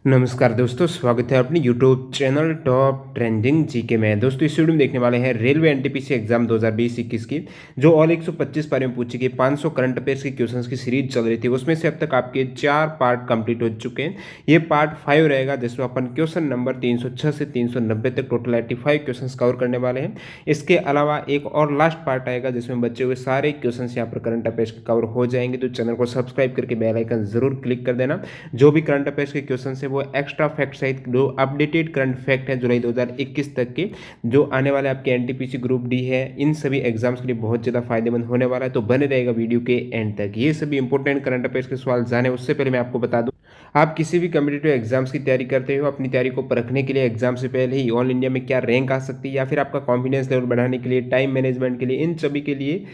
नमस्कार दोस्तों, स्वागत है अपनी YouTube channel top trending GK में। दोस्तों इस वीडियो में देखने वाले हैं रेलवे एनटीपीसी एग्जाम 2020-21 की जो ऑल 125 पारे में पूछी गई 500 करंट अफेयर्स की क्वेश्चंस की सीरीज चल रही थी। उसमें से अब तक आपके 4 पार्ट कंप्लीट हो चुके हैं। ये पार्ट 5 रहेगा जिसमें अपन क्वेश्चन नंबर 306 से 390 तक टोटल 85 क्वेश्चन कवर करने वाले हैं। इसके अलावा एक और लास्ट पार्ट आएगा जिसमें बचे हुए सारे क्वेश्चन यहाँ पर करंट अफेयर्स के कवर हो जाएंगे। तो चैनल को सब्सक्राइब करके बेल आइकन जरूर क्लिक कर देना। जो भी करंट अफेयर्स के क्वेश्चन है वो एक्स्ट्रा फैक्ट सहित जो अपडेटेड करंट फैक्ट है जुलाई 2021 तक के जो आने वाले आपके एनटीपीसी ग्रुप डी है, इन सभी एग्जाम्स के लिए बहुत ज़्यादा फायदेमंद होने वाला है। तो बने रहेगा वीडियो के एंड तक। ये सभी इंपॉर्टेंट करंट अफेयर्स के सवाल जाने उससे पहले मैं आपको बता दूं, आप किसी भी कम्पिटिटिव एग्जाम्स की तैयारी करते हो, अपनी तैयारी को परखने के लिए एग्जाम से पहले ही ऑल इंडिया में क्या रैंक आ सकती है या फिर आपका कॉन्फिडेंस लेवल बढ़ाने के लिए, टाइम मैनेजमेंट के लिए, इन सभी के लिए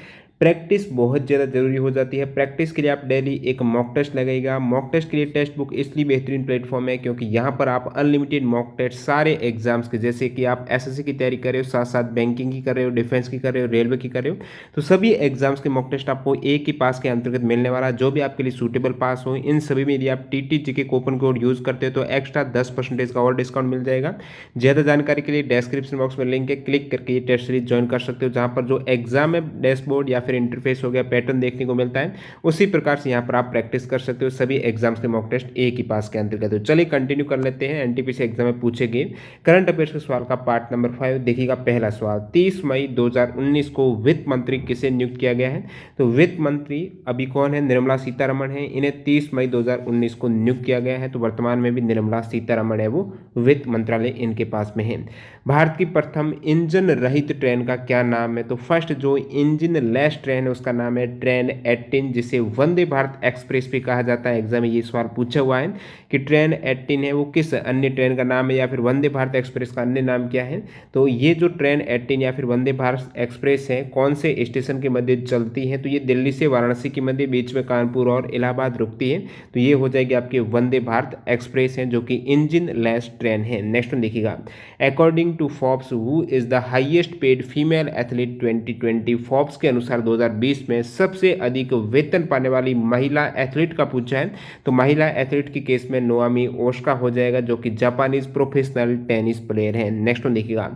प्रैक्टिस बहुत ज़्यादा जरूरी हो जाती है। प्रैक्टिस के लिए आप डेली एक मॉक टेस्ट लगाइएगा। मॉक टेस्ट के लिए टेस्ट बुक इसलिए बेहतरीन प्लेटफॉर्म है क्योंकि यहाँ पर आप अनलिमिटेड मॉक टेस्ट सारे एग्जाम्स के, जैसे कि आप एसएससी की तैयारी कर रहे हो, साथ साथ बैंकिंग की कर रहे हो, डिफेंस की कर रहे हो, रेलवे की कर रहे हो, तो सभी एग्जाम्स के मॉक टेस्ट आपको एक ही पास के अंतर्गत मिलने वाला है। जो भी आपके लिए सूटेबल पास हो, इन सभी में यदि आप टीटी के कूपन कोड यूज करते हो तो एक्स्ट्रा 10% का और डिस्काउंट मिल जाएगा। ज़्यादा जानकारी के लिए डिस्क्रिप्शन बॉक्स में लिंक है, क्लिक करके ये टेस्ट सीरीज ज्वाइन कर सकते हो, जहाँ पर जो एग्जाम है डैशबोर्ड या फिर इंटरफेस हो गया पैटर्न देखने को मिलता है। उसी प्रकार से यहाँ पर आप प्रैक्टिस कर सकते हो सभी एग्जाम्स के मॉक टेस्ट एक ही पास के अंतर्गत। तो चलिए कंटिन्यू कर लेते हैं। एनटीपीसी एग्जाम में पूछे गए करंट अफेयर्स के सवाल का पार्ट नंबर 5 देखिएगा। पहला सवाल, 30 मई 2019 को वित्त मंत्री किसे नियुक्त किया गया है? तो वित्त मंत्री अभी कौन है? निर्मला सीतारमण है। इन्हें 30 मई 2019 को नियुक्त किया गया है। तो वर्तमान में भी निर्मला सीतारमण है, वो वित्त मंत्रालय इनके पास में है। भारत की प्रथम इंजन रहित ट्रेन का क्या नाम है? तो फर्स्ट जो इंजन लेस ट्रेन है उसका नाम है ट्रेन 18, जिसे वंदे भारत एक्सप्रेस भी कहा जाता है। एग्जाम में ये सवाल पूछा हुआ है कि ट्रेन 18 है वो किस अन्य ट्रेन का नाम है या फिर वंदे भारत एक्सप्रेस का अन्य नाम क्या है? तो ये जो ट्रेन 18 या फिर वंदे भारत एक्सप्रेस है कौन से स्टेशन के मध्य चलती है? तो ये दिल्ली से वाराणसी के मध्य, बीच में कानपुर और इलाहाबाद रुकती है। तो ये हो जाएगी आपकी वंदे भारत एक्सप्रेस है जो कि इंजन लेस ट्रेन है। नेक्स्ट वन देखिएगा, according to Forbes who is the highest paid female athlete 2020? Forbes के अनुसार 2020 में सबसे अधिक वेतन पाने वाली महिला एथलीट का पूछा है। तो महिला एथलीट की केस में नोआमी ओसाका हो जाएगा जो कि जापानीज प्रोफेशनल टेनिस प्लेयर है। नेक्स्ट वन देखिएगा,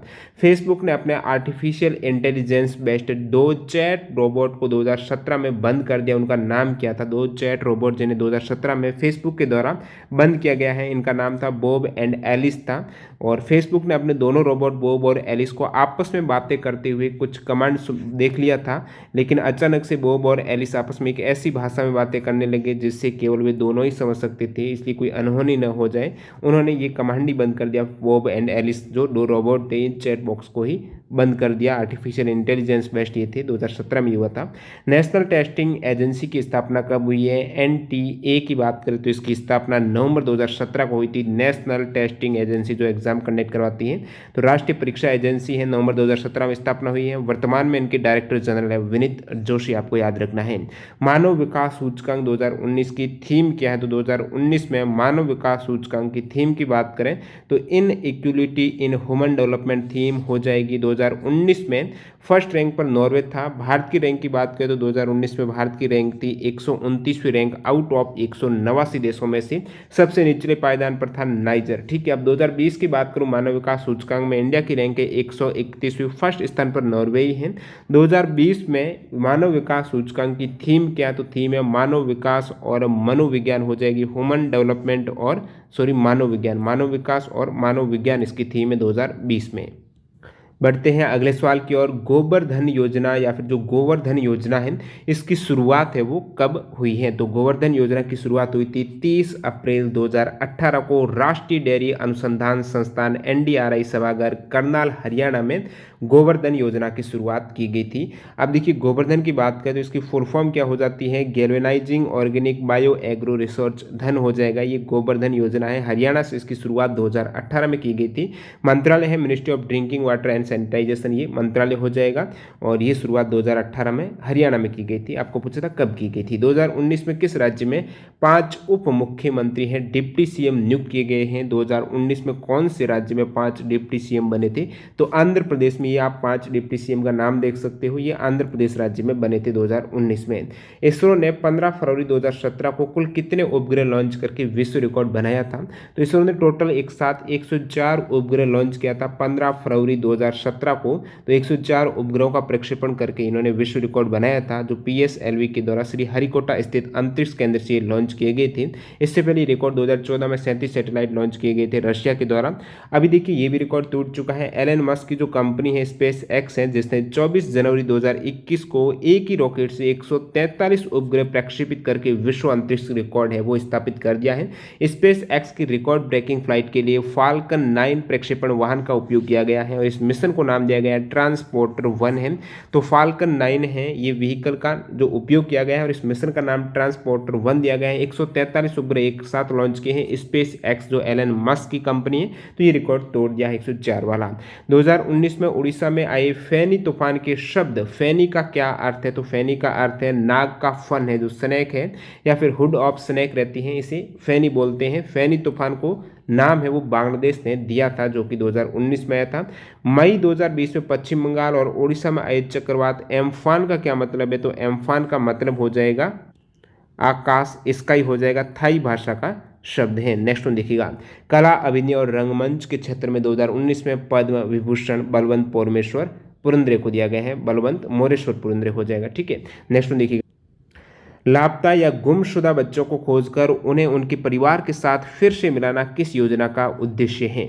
फेसबुक ने अपने आर्टिफिशियल इंटेलिजेंस बेस्ड दो चैट रोबोट को 2017 में बंद कर दिया। उनका नाम क्या था? दो चैट रोबोट जिन्हें 2017 में फेसबुक के द्वारा बंद किया गया है, इनका नाम था बॉब एंड एलिस था। और फेसबुक ने अपने दोनों रोबोट बॉब और एलिस को आपस में बातें करते हुए कुछ कमांड देख लिया था, लेकिन अचानक से बॉब और एलिस आपस में एक ऐसी भाषा में बातें करने लगे जिससे केवल वे दोनों ही समझ सकते थे, इसलिए कोई अनहोनी न हो जाए उन्होंने ये कमांड ही बंद कर दिया। बॉब एंड एलिस जो दो रोबोट थे इन चैट बॉक्स को ही बंद कर दिया। आर्टिफिशियल इंटेलिजेंस बेस्ड ये थे, 2017 में हुआ था। नेशनल टेस्टिंग एजेंसी की स्थापना कब हुई है? एनटीए की बात करें तो इसकी स्थापना नवंबर 2017 को हुई थी। नेशनल टेस्टिंग एजेंसी जो एग्जाम कंडक्ट करवाती है, तो राष्ट्रीय परीक्षा एजेंसी है, नवंबर 2017 में स्थापना हुई है। वर्तमान में इनके डायरेक्टर जनरल है विनीत जोशी, आपको याद रखना है। मानव विकास सूचकांक 2019 की थीम क्या है? तो 2019 में मानव विकास सूचकांक की थीम की बात करें तो inequality in human development theme हो जाएगी। 2019 में फर्स्ट रैंक पर नॉर्वे था। भारत की रैंक की बात करें तो 2019 में भारत की रैंक थी 129वीं रैंक आउट ऑफ 189 देशों में से। सबसे निचले पायदान पर था नाइजर। ठीक है, अब 2020 की बात करूं मानव विकास सूचकांक में इंडिया की रैंक है 131वीं, फर्स्ट स्थान पर नॉर्वे ही है। 2020 में मानव विकास सूचकांक की थीम क्या? तो थीम है मानव विकास और मनोविज्ञान हो जाएगी। ह्यूमन डेवलपमेंट और मानव विज्ञान, मानव विकास और मानव विज्ञान इसकी थीम है 2020 में। बढ़ते हैं अगले सवाल की ओर। गोवर्धन योजना या फिर जो गोवर्धन योजना है इसकी शुरुआत है वो कब हुई है? तो गोवर्धन योजना की शुरुआत हुई थी 30 अप्रैल 2018 को राष्ट्रीय डेयरी अनुसंधान संस्थान एनडीआरआई सभागार करनाल हरियाणा में गोवर्धन योजना की शुरुआत की गई थी। अब देखिए गोवर्धन की बात करें तो इसकी फुल फॉर्म क्या हो जाती है? Galvanising organic bio agro research धन हो जाएगा। ये गोवर्धन योजना है, हरियाणा से इसकी शुरुआत 2018 में की गई थी। मंत्रालय है ministry of drinking water and sanitization ये मंत्रालय हो जाएगा। और ये शुरुआत 2018 में हरियाणा में की गई थी। आपको पूछा था कब की गई थी। 2019 में किस राज्य में 5 उप मुख्यमंत्री हैं डिप्टी सीएम नियुक्त किए गए हैं। 2019 में कौन से राज्य में 5 डिप्टी सीएम बने थे, तो आंध्र प्रदेश में। ये आप 5 डिप्टी सीएम का नाम देख सकते हो, ये आंध्र प्रदेश राज्य में बने थे 2019 में। इसरो ने 15 फरवरी 2017 को कुल कितने उपग्रह लॉन्च करके विश्व रिकॉर्ड बनाया था, तो इसरो ने टोटल एक साथ 104 उपग्रह लॉन्च किया था 15 फरवरी 2017 को। तो 104 उपग्रहों का प्रक्षेपण करके इन्होंने विश्व रिकॉर्ड बनाया था, जो PSLV के द्वारा श्री हरिकोटा स्थित अंतरिक्ष केंद्र से लॉन्च किए गए थे। इससे पहले रिकॉर्ड 2014 में 37 सैटेलाइट लॉन्च किए गए थे रशिया के द्वारा। अभी देखिए ये भी रिकॉर्ड टूट चुका है। एलन मस्क की जो कंपनी है स्पेस एक्स है, जिसने 24 जनवरी 2021 को एक ही रॉकेट से 143 उपग्रह प्रक्षेपित करके विश्व अंतरिक्ष रिकॉर्ड है वो स्थापित कर दिया है। स्पेस एक्स की रिकॉर्ड ब्रेकिंग फ्लाइट के लिए फाल्कन 9 प्रक्षेपण वाहन का उपयोग किया गया है और इस मिशन को नाम दिया गया है ट्रांसपोर्टर 1 है। तो फाल्कन 9 है ये व्हीकल का जो उपयोग किया गया है और इस मिशन का नाम ट्रांसपोर्टर 1 दिया गया है। 143 उपग्रह एक साथ लॉन्च किए हैं स्पेस एक्स जो एलन मस्क की कंपनी है, तो ये रिकॉर्ड तोड़ दिया है 104 वाला। 2019 में उड़ीसा में आए फैनी तूफान के शब्द फैनी का क्या अर्थ है, तो फैनी का अर्थ है नाग का फन है, जो स्नेक है या फिर हुड ऑफ स्नेक रहती है, इसे फैनी बोलते हैं। फैनी तूफान को नाम है वो बांग्लादेश ने दिया था, जो कि 2019 में आया था। मई 2020 में पश्चिम बंगाल और उड़ीसा में आए चक्रवात एम्फान का क्या मतलब है, तो एम्फान का मतलब हो जाएगा आकाश, स्काई हो जाएगा, थाई भाषा का शब्द है। नेक्स्ट वन देखिएगा, कला अभिनय और रंगमंच के क्षेत्र में 2019 में पद्म विभूषण बलवंत परमेश्वर पुरंदरे को दिया गया है। बलवंत मोरेश्वर पुरंदरे हो जाएगा, ठीक है। नेक्स्ट वन देखिएगा, लापता या गुमशुदा बच्चों को खोजकर उन्हें उनके परिवार के साथ फिर से मिलाना किस योजना का उद्देश्य है,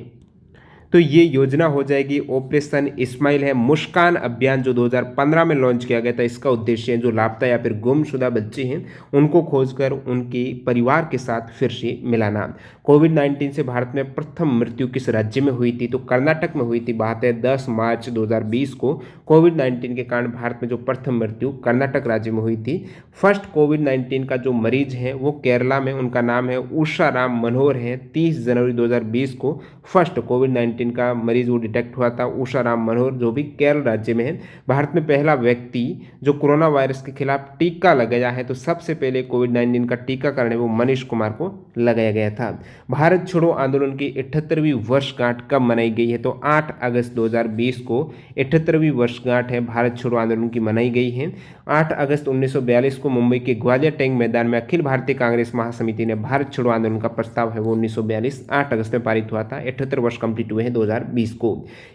तो ये योजना हो जाएगी ऑपरेशन इस्माइल है। मुस्कान अभियान जो 2015 में लॉन्च किया गया था, इसका उद्देश्य है जो लापता या फिर गुमशुदा बच्चे हैं उनको खोजकर उनके परिवार के साथ फिर से मिलाना। कोविड-19 से भारत में प्रथम मृत्यु किस राज्य में हुई थी, तो कर्नाटक में हुई थी। बात है 10 मार्च 2020 को कोविड-19 के कारण भारत में जो प्रथम मृत्यु कर्नाटक राज्य में हुई थी। फर्स्ट कोविड-19 का जो मरीज है वो केरला में, उनका नाम है उषा राम मनोहर है। 30 जनवरी 2020 को फर्स्ट कोविड-19 का मरीज वो डिटेक्ट हुआ था, उषा राम मनोहर, जो भी केरल राज्य में है। भारत में पहला व्यक्ति जो कोरोना वायरस के खिलाफ टीका लगाया है, तो सबसे पहले कोविड-19 का टीकाकरण है वो मनीष कुमार को लगाया गया था। भारत छोड़ो आंदोलन की 78वीं वर्षगांठ कब मनाई गई है, तो 8 अगस्त 2020 को 78वीं वर्षगांठ है भारत छोड़ो आंदोलन की मनाई गई है। 8 अगस्त 1942 को मुंबई के ग्वालियर टैंक मैदान में अखिल भारतीय कांग्रेस महासमिति ने भारत छोड़ो आंदोलन का प्रस्ताव है वो 1942 8 अगस्त में पारित हुआ था। 78 वर्ष कंप्लीट हुए हैं 2020 को।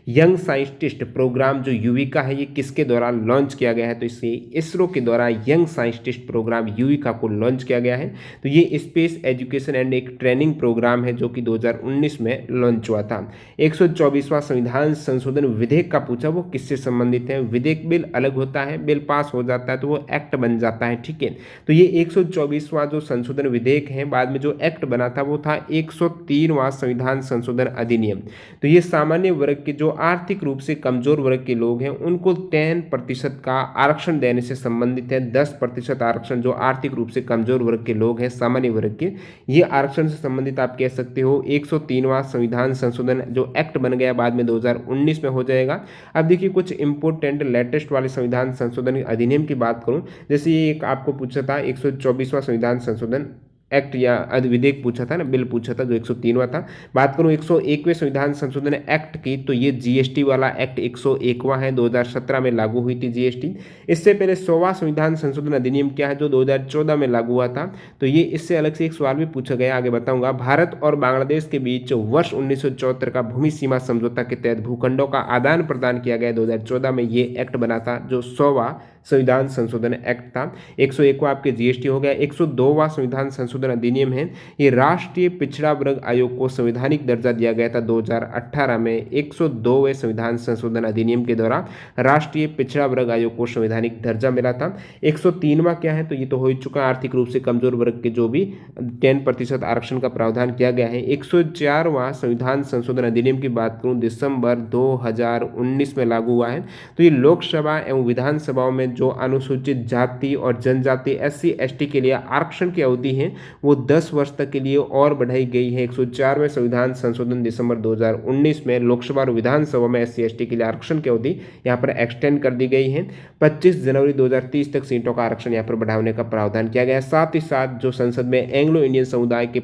यंग साइंटिस्ट प्रोग्राम जो युविका है ये किसके द्वारा लॉन्च किया गया है, तो इसे इसरो के द्वारा यंग साइंटिस्ट प्रोग्राम युविका को लॉन्च किया गया है। तो ये स्पेस एजुकेशन एंड एक ट्रेनिंग प्रोग्राम है जो कि 2019 में लॉन्च हुआ था। 124वां संविधान संशोधन विधेयक का पूछा, वो किससे संबंधित है। विधेयक बिल अलग होता है, बिल पास हो जाता है तो वो एक्ट बन जाता है, ठीक है। तो ये 124वां जो संशोधन विधेयक है, बाद में जो एक्ट बना था वो था 103वां संविधान संशोधन अधिनियम। तो ये सामान्य वर्ग के जो आर्थिक रूप से कमजोर वर्ग के लोग हैं उनको 10% का आरक्षण देने से संबंधित है। 10% आरक्षण जो आर्थिक रूप से कमजोर वर्ग के लोग हैं, सामान्य वर्ग के, ये आरक्षण से संबंधित आप कह सकते हो 103वां संविधान संशोधन जो एक्ट बन गया बाद में 2019 में हो जाएगा। अब देखिए कुछ इंपोर्टेंट लेटेस्ट वाले संविधान संशोधन अधिनियम की बात करूं, जैसे ये एक आपको पूछा था 124वां संविधान संशोधन एक्ट या विधेयक पूछा था ना, बिल पूछा था जो 103वां था। बात करूं 101वें संविधान संशोधन एक्ट की, तो ये जीएसटी वाला एक्ट 101वां है, 2017 में लागू हुई थी जीएसटी। इससे पहले 100वां संविधान संशोधन अधिनियम क्या है जो 2014 में लागू हुआ था, तो ये इससे अलग से एक सवाल भी पूछा गया, आगे बताऊंगा। भारत और बांग्लादेश के बीच वर्ष 1974 का भूमि सीमा समझौता के तहत भूखंडों का आदान प्रदान किया गया। 2014 में ये एक्ट बना था जो 100वां संविधान संशोधन एक्ट था। 101वां आपके जीएसटी हो गया। 102वां संविधान संशोधन अधिनियम है, ये राष्ट्रीय पिछड़ा वर्ग आयोग को संवैधानिक दर्जा दिया गया था 2018 में। 102वें संविधान संशोधन अधिनियम के द्वारा राष्ट्रीय पिछड़ा वर्ग आयोग को संवैधानिक दर्जा मिला था। 103वां क्या है, तो ये तो हो ही चुका, आर्थिक रूप से कमजोर वर्ग के जो भी 10% आरक्षण का प्रावधान किया गया है। 104वां संविधान संशोधन अधिनियम की बात करूं, दिसंबर 2019 में लागू हुआ है। तो ये लोकसभा एवं विधानसभाओं में हैं जो अनुसूचित जाति और जनजाति SC ST के लिए आरक्षण की अवधि है वो 10 वर्ष तक के लिए और बढ़ाई गई है। 104वें संविधान संशोधन दिसंबर 2019 में लोकसभा और विधानसभा में SC ST के लिए आरक्षण की अवधि यहाँ पर एक्सटेंड कर दी गई है। 25 जनवरी 2030 तक सीटों का आरक्षण यहाँ पर बढ़ाने का प्रावधान किया गया है। साथ ही साथ जो संसद में एंग्लो इंडियन समुदाय के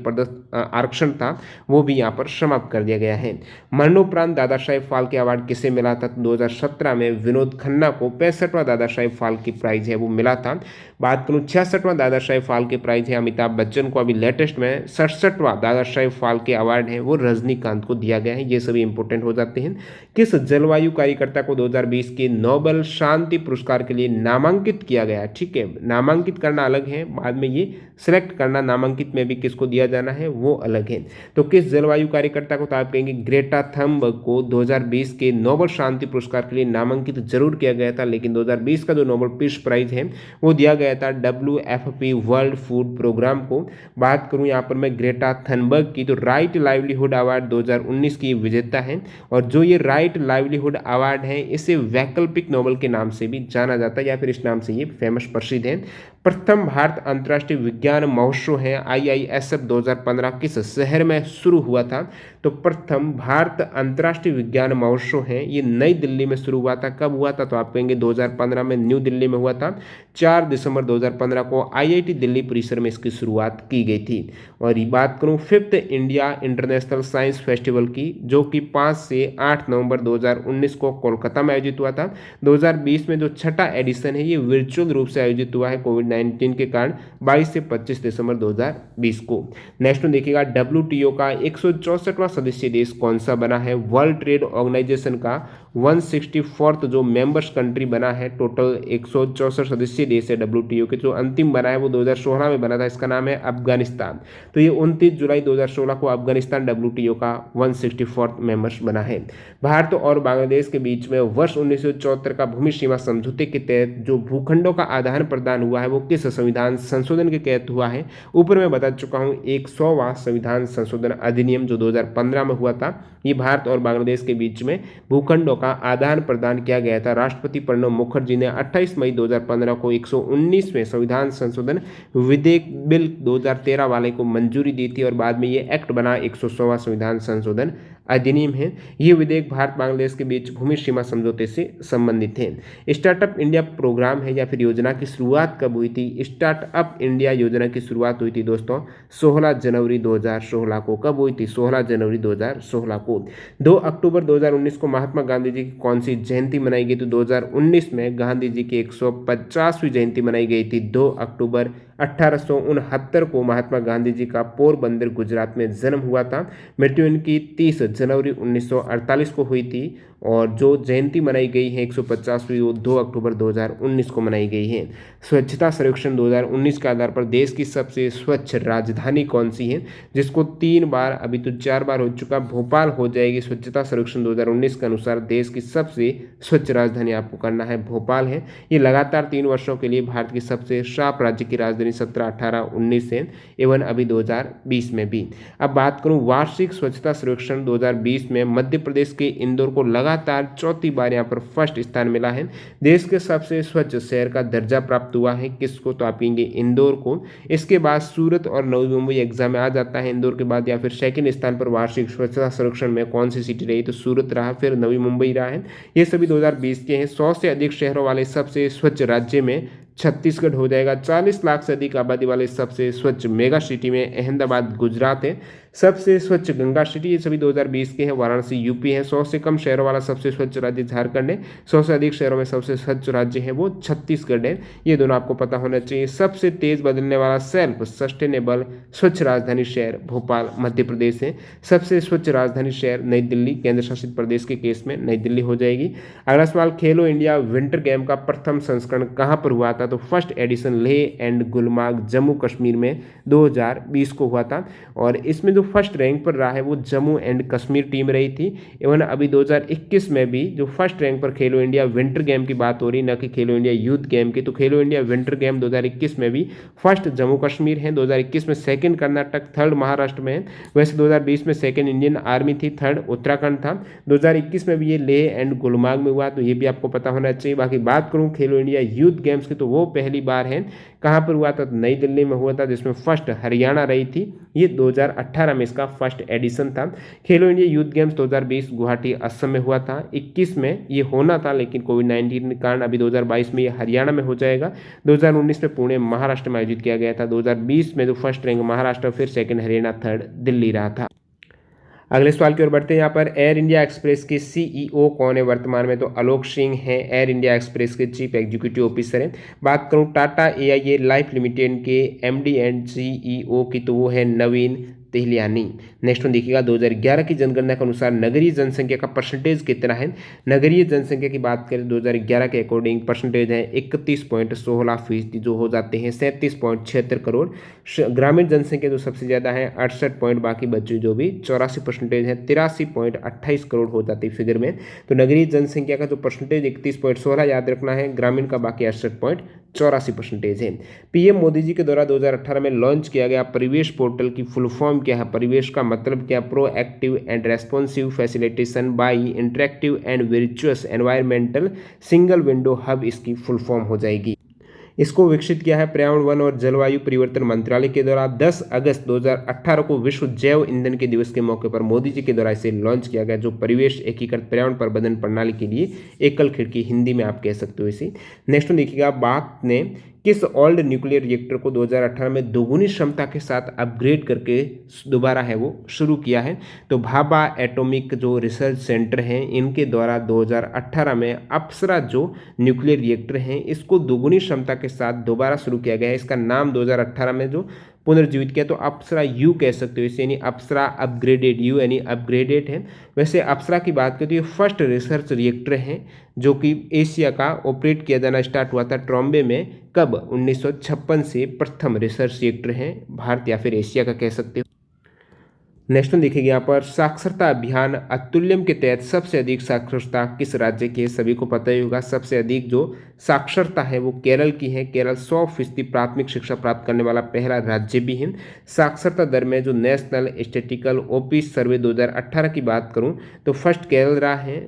आरक्षण था वो भी यहाँ पर समाप्त कर दिया गया है। मरणोपरांत दादा साहेब फाल्के अवार्ड किसे मिला था? 2017 में विनोद खन्ना को 65वां दादा साहेब फाल्के प्राइज है वो मिला था। बात करूं 66वां दादा साहेब फाल्के प्राइज है अमिताभ बच्चन को। अभी लेटेस्ट में 67वां दादा साहेब फाल्के अवार्ड है वो रजनीकांत को दिया गया है। ये सभी इंपॉर्टेंट हो जाते हैं। किस जलवायु कार्यकर्ता को 2020 के नोबेल शांति पुरस्कार के लिए नामांकित किया गया? ठीक है, नामांकित करना अलग है, बाद में ये सिलेक्ट करना नामांकित में भी किसको दिया जाना है वो अलग है। तो किस जलवायु कार्यकर्ता को? तो आप कहेंगे ग्रेटा थनबर्ग को 2020 के नोबेल शांति पुरस्कार के लिए नामांकित जरूर किया गया था, लेकिन 2020 का जो नोबेल पीस प्राइज है वो दिया गया था WFP वर्ल्ड फूड प्रोग्राम को। बात करूं यहाँ पर मैं ग्रेटा थनबर्ग की, तो राइट लाइवलीहुड अवार्ड 2019 की विजेता है। और जो ये राइट लाइवलीहुड अवार्ड है इसे वैकल्पिक नोबेल के नाम से भी जाना जाता है या फिर इस नाम से ये फेमस प्रसिद्ध है। प्रथम भारत अंतर्राष्ट्रीय विज्ञान महोत्सव है IISF 2015 किस शहर में शुरू हुआ था? तो प्रथम भारत अंतर्राष्ट्रीय विज्ञान महोत्सव है ये नई दिल्ली में शुरू हुआ था। कब हुआ था? तो आप कहेंगे 2015 में न्यू दिल्ली में हुआ था। 4 दिसंबर 2015 को IIT दिल्ली परिसर में इसकी शुरुआत की गई थी। और ये बात करूं 5th India international science festival की, जो कि 5 से 8 नवंबर 2019 को कोलकाता में आयोजित हुआ था। 2020 में जो छठा एडिशन है ये वर्चुअल रूप से आयोजित हुआ है कोविड-19 के कारण 22 से 25 दिसंबर 2020 को। नेक्स्ट में देखिएगा WTO का 164वां सदस्य देश कौन सा बना है? वर्ल्ड ट्रेड ऑर्गेनाइजेशन का 164th जो मेंबर्स कंट्री बना है। टोटल 164 सदस्य देश है WTO के। जो अंतिम बना है वो 2016 में बना था, इसका नाम है अफगानिस्तान। तो ये 29 जुलाई 2016 को अफगानिस्तान WTO का 164th मेंबर्स बना है। भारत और बांग्लादेश के बीच में वर्ष 1974 का भूमि सीमा समझौते के तहत जो भूखंडों का आदान प्रदान हुआ है वो किस संविधान संशोधन के तहत हुआ है? ऊपर मैं बता चुका हूँ 100वां संविधान संशोधन अधिनियम जो 2015 में हुआ था। ये भारत और बांग्लादेश के बीच में भूखंडों का आदान प्रदान किया गया था। राष्ट्रपति प्रणब मुखर्जी ने 28 मई 2015 को 119वें संविधान संशोधन विधेयक बिल 2013 वाले को मंजूरी दी थी और बाद में ये एक्ट बना 100वां संविधान संशोधन अधिनियम है। ये विधेयक भारत बांग्लादेश के बीच भूमि सीमा समझौते से संबंधित है। स्टार्टअप इंडिया प्रोग्राम है या फिर योजना की शुरुआत कब हुई थी? स्टार्टअप इंडिया योजना की शुरुआत हुई थी दोस्तों 16 जनवरी 2016 को। कब हुई थी? 16 जनवरी 2016 को। 2 अक्टूबर 2019 को महात्मा गांधी जी की कौन सी जयंती मनाई गई? तो 2019 में गांधी जी की 150वीं जयंती मनाई गई थी। 2 अक्टूबर 1869 को महात्मा गांधी जी का पोरबंदर गुजरात में जन्म हुआ था। मृत्यु इनकी 30 जनवरी 1948 को हुई थी और जो जयंती मनाई गई है 150वीं वो 2 अक्टूबर 2019 को मनाई गई है। स्वच्छता सर्वेक्षण 2019 के आधार पर देश की सबसे स्वच्छ राजधानी कौन सी है? जिसको 3 बार, अभी तो 4 बार हो चुका, भोपाल हो जाएगी। स्वच्छता सर्वेक्षण 2019 के अनुसार देश की सबसे स्वच्छ राजधानी आपको करना है भोपाल है। ये लगातार 3 वर्षों के लिए भारत की सबसे साफ राज्य की राजधानी 17, 18, 19 है, एवं अभी 2020 में भी। अब बात करूं वार्षिक स्वच्छता सर्वेक्षण 2020 में मध्य प्रदेश के इंदौर को लगातार चौथी बार यहाँ पर फर्स्ट स्थान मिला है। देश के सबसे स्वच्छ शहर का दर्जा प्राप्त हुआ है किसको? तो आप कहेंगे इंदौर को। इसके बाद सूरत और नवी मुंबई एग्जाम में आ जाता है इंदौर के बाद। या फिर सेकंड स्थान पर वार्षिक स्वच्छता सर्वेक्षण में कौन सी सिटी रही? तो सूरत रहा, फिर नवी मुंबई रहा है। ये सभी 2020 के हैं। 100 से अधिक शहरों वाले सबसे स्वच्छ राज्य में छत्तीसगढ़ हो जाएगा। 40 लाख से अधिक आबादी वाले सबसे स्वच्छ मेगा सिटी में अहमदाबाद गुजरात है। सबसे स्वच्छ गंगा सिटी, ये सभी 2020 के हैं, वाराणसी यूपी है। 100 से कम शहरों वाला सबसे स्वच्छ राज्य झारखंड है। 100 से अधिक शहरों में सबसे स्वच्छ राज्य है वो छत्तीसगढ़ है। ये दोनों आपको पता होना चाहिए। सबसे तेज बदलने वाला सेल्फ सस्टेनेबल स्वच्छ राजधानी शहर भोपाल मध्य प्रदेश है। सबसे स्वच्छ राजधानी शहर नई दिल्ली, केंद्र शासित प्रदेश के केस में नई दिल्ली हो जाएगी। अगला सवाल, खेलो इंडिया विंटर गेम का प्रथम संस्करण कहाँ पर हुआ था? तो first edition Leh and Gulmarg Jammu Kashmir में 2020 को हुआ था और इसमें जो फर्स्ट रैंक पर रहा है वो जम्मू एंड कश्मीर टीम रही थी। इवन अभी 2021 में भी जो फर्स्ट रैंक पर खेलो इंडिया विंटर गेम की बात हो रही, न कि खेलो इंडिया यूथ गेम की, तो खेलो इंडिया विंटर गेम 2021 में भी फर्स्ट जम्मू कश्मीर है, 2021 में सेकंड कर्नाटक, थर्ड महाराष्ट्र में है। वैसे 2020 में सेकंड इंडियन आर्मी थी, थर्ड उत्तराखंड था। 2021 में भी ये लेह एंड गुलमार्ग में हुआ, तो ये भी आपको पता होना चाहिए। बाकी बात करूँ खेलो इंडिया यूथ गेम्स की, तो वो पहली बार है कहाँ पर हुआ था, नई दिल्ली में हुआ था, जिसमें फर्स्ट हरियाणा रही थी। ये 2018 में इसका फर्स्ट एडिशन था। खेलो India youth games 2020 Guwahati Assam में हुआ था। 21 में ये होना था लेकिन कोविड-19 के कारण अभी 2022 में ये हरियाणा में हो जाएगा। 2019 में पुणे महाराष्ट्र में आयोजित किया गया था। 2020 में जो फर्स्ट रैंक महाराष्ट्र, फिर सेकंड हरियाणा, थर्ड दिल्ली रहा था। अगले सवाल की ओर बढ़ते हैं। यहाँ पर एयर इंडिया एक्सप्रेस के सीईओ कौन है वर्तमान में, तो आलोक सिंह हैं, एयर इंडिया एक्सप्रेस के चीफ एग्जीक्यूटिव ऑफिसर हैं। बात करूँ टाटा एआईए लाइफ लिमिटेड के एमडी एंड सीईओ की, तो वो है नवीन तिहलियानी। नेक्स्ट वन देखिएगा, 2011 की जनगणना के अनुसार नगरीय जनसंख्या का परसेंटेज कितना है। नगरीय जनसंख्या की बात करें 2011 के अकॉर्डिंग परसेंटेज है 31.16%, जो हो जाते हैं 37.76 करोड़। ग्रामीण जनसंख्या जो सबसे ज़्यादा है 68 पॉइंट, बाकी बच्चे जो भी 84% है 83.28 करोड़ हो जाती है फिगर में। तो नगरीय जनसंख्या का जो परसेंटेज 31.16 याद रखना है, ग्रामीण का बाकी 68.84% है। पीएम मोदी जी के द्वारा 2018 में लॉन्च किया गया परिवेश पोर्टल की फुल फॉर्म क्या है। परिवेश का मतलब क्या, proactive and responsive facilitation by interactive and virtuous environmental single window hub इसकी फुल फॉर्म हो जाएगी। इसको विकसित किया है पर्यावरण वन और जलवायु परिवर्तन मंत्रालय के द्वारा। 10 अगस्त 2018 को विश्व जैव ईंधन के दिवस के मौके पर मोदी जी के द्वारा इसे लॉन्च किया गया, जो परिवेश एकीकृत पर्यावरण प्रबंधन प्रणाली के लिए एकल खिड़की, हिंदी में आप कह सकते हो इसे। नेक्स्ट देखिएगा, बात ने किस ओल्ड न्यूक्लियर रिएक्टर को 2018 में दोगुनी क्षमता के साथ अपग्रेड करके दोबारा है वो शुरू किया है, तो भाभा एटॉमिक जो रिसर्च सेंटर हैं इनके द्वारा 2018 में अप्सरा जो न्यूक्लियर रिएक्टर हैं इसको दोगुनी क्षमता के साथ दोबारा शुरू किया गया है। इसका नाम 2018 में जो पुनर्जीवित किया, तो अप्सरा यू कह सकते हो इसे, यानी अप्सरा अपग्रेडेड यू, यानी अपग्रेडेड है। वैसे अप्सरा की बात करें तो ये फर्स्ट रिसर्च रिएक्टर है जो कि एशिया का ऑपरेट किया जाना स्टार्ट हुआ था ट्रॉम्बे में, कब 1956 से प्रथम रिसर्च रिएक्टर है भारत या फिर एशिया का कह सकते हो। नेक्स्ट वन देखिए यहाँ पर, साक्षरता अभियान अतुल्यम के तहत सबसे अधिक साक्षरता किस राज्य की है। सभी को पता ही होगा सबसे अधिक जो साक्षरता है वो केरल की है। केरल 100% प्राथमिक शिक्षा प्राप्त करने वाला पहला राज्य भी है। साक्षरता दर में जो नेशनल स्टैटिस्टिकल ऑफिस सर्वे 2018 की बात करूं तो फर्स्ट केरल रहा है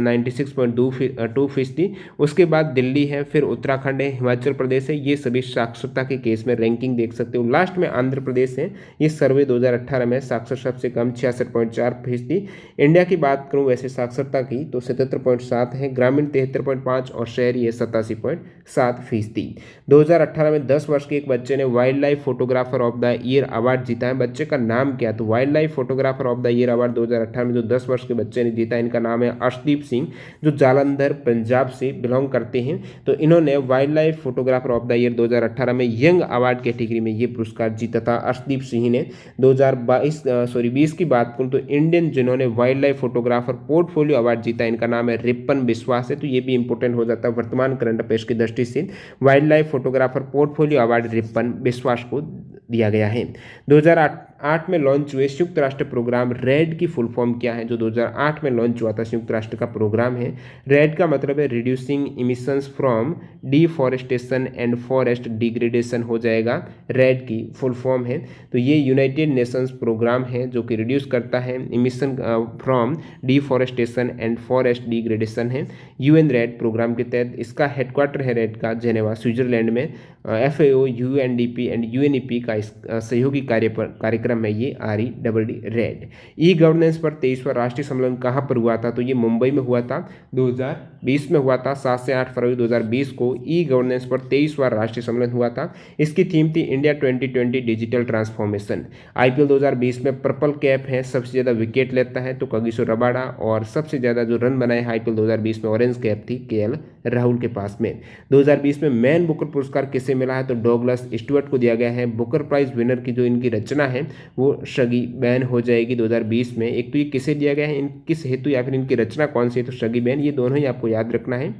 96.2%, उसके बाद दिल्ली है, फिर उत्तराखंड है, हिमाचल प्रदेश है। ये सभी साक्षरता के केस में रैंकिंग देख सकते हो। लास्ट में आंध्र प्रदेश है। ये सर्वे 2018 में साक्षर सबसे कम 66.4%। इंडिया की बात करूं वैसे साक्षरता की तो 77.7 है, ग्रामीण 73.5 और शहरी है 87.7%। 2018 में 10 वर्ष के एक बच्चे ने wild life photographer of the year award जीता है। बच्चे का नाम क्या है, तो wild life photographer of the year award 2018 में जो 10 वर्ष के बच्चे ने जीता, इनका नाम है अर्शदीप सिंह, जो जालंधर पंजाब से बिलोंग करते हैं। तो इन्होंने wild life photographer of the year 2018 में यंग अवार्ड कैटेगरी में ये पुरस्कार जीता था अर्शदीप सिंह ने। 2020 की बात करूं तो इंडियन जिन्होंने wild life photographer portfolio award जीता, इनका नाम है रिपन बिश्वास है। तो ये भी इंपॉर्टेंट हो जाता है वर्तमान करंट अफेयर्स की दृष्टि से। Wildlife photographer portfolio award Ripan Biswas को दिया गया है। 2008 में लॉन्च हुए संयुक्त राष्ट्र प्रोग्राम रेड की फुल फॉर्म क्या है, जो 2008 में लॉन्च हुआ था संयुक्त राष्ट्र का प्रोग्राम है। रेड का मतलब है reducing emissions from deforestation and forest degradation हो जाएगा, रेड की फुल फॉर्म है। तो ये यूनाइटेड नेशंस प्रोग्राम है जो कि रिड्यूस करता है emission from deforestation and forest degradation है, यूएन रेड प्रोग्राम के तहत। इसका हेडक्वार्टर है रेड का जेनेवा स्विट्जरलैंड में। FAO, UNDP एंड UNEP का इस सहयोगी कार्यक्रम में ये REDD रेड। ई गवर्नेंस पर 23वां राष्ट्रीय सम्मेलन कहाँ पर हुआ था, तो ये मुंबई में हुआ था, 2020 में हुआ था। 7 से 8 फरवरी 2020 को ई गवर्नेंस पर 23वां राष्ट्रीय सम्मेलन हुआ था। इसकी थीम थी इंडिया 2020 डिजिटल ट्रांसफॉर्मेशन। IPL 2020 में पर्पल कैप है, सबसे ज़्यादा विकेट लेता है तो कगिसो रबाडा, और सबसे ज़्यादा जो रन बनाए IPL 2020 में ऑरेंज कैप थी KL राहुल के पास में। 2020 में मैन बुकर पुरस्कार किसे मिला है, तो डॉगलस स्टुअर्ट को दिया गया है। बुकर प्राइज विनर की जो इनकी रचना है वो शगी बैन हो जाएगी 2020 में। एक तो ये किसे दिया गया है, किस हेतु या फिर इनकी रचना कौन सी है, तो शगी बैन, ये दोनों ही आपको याद रखना है।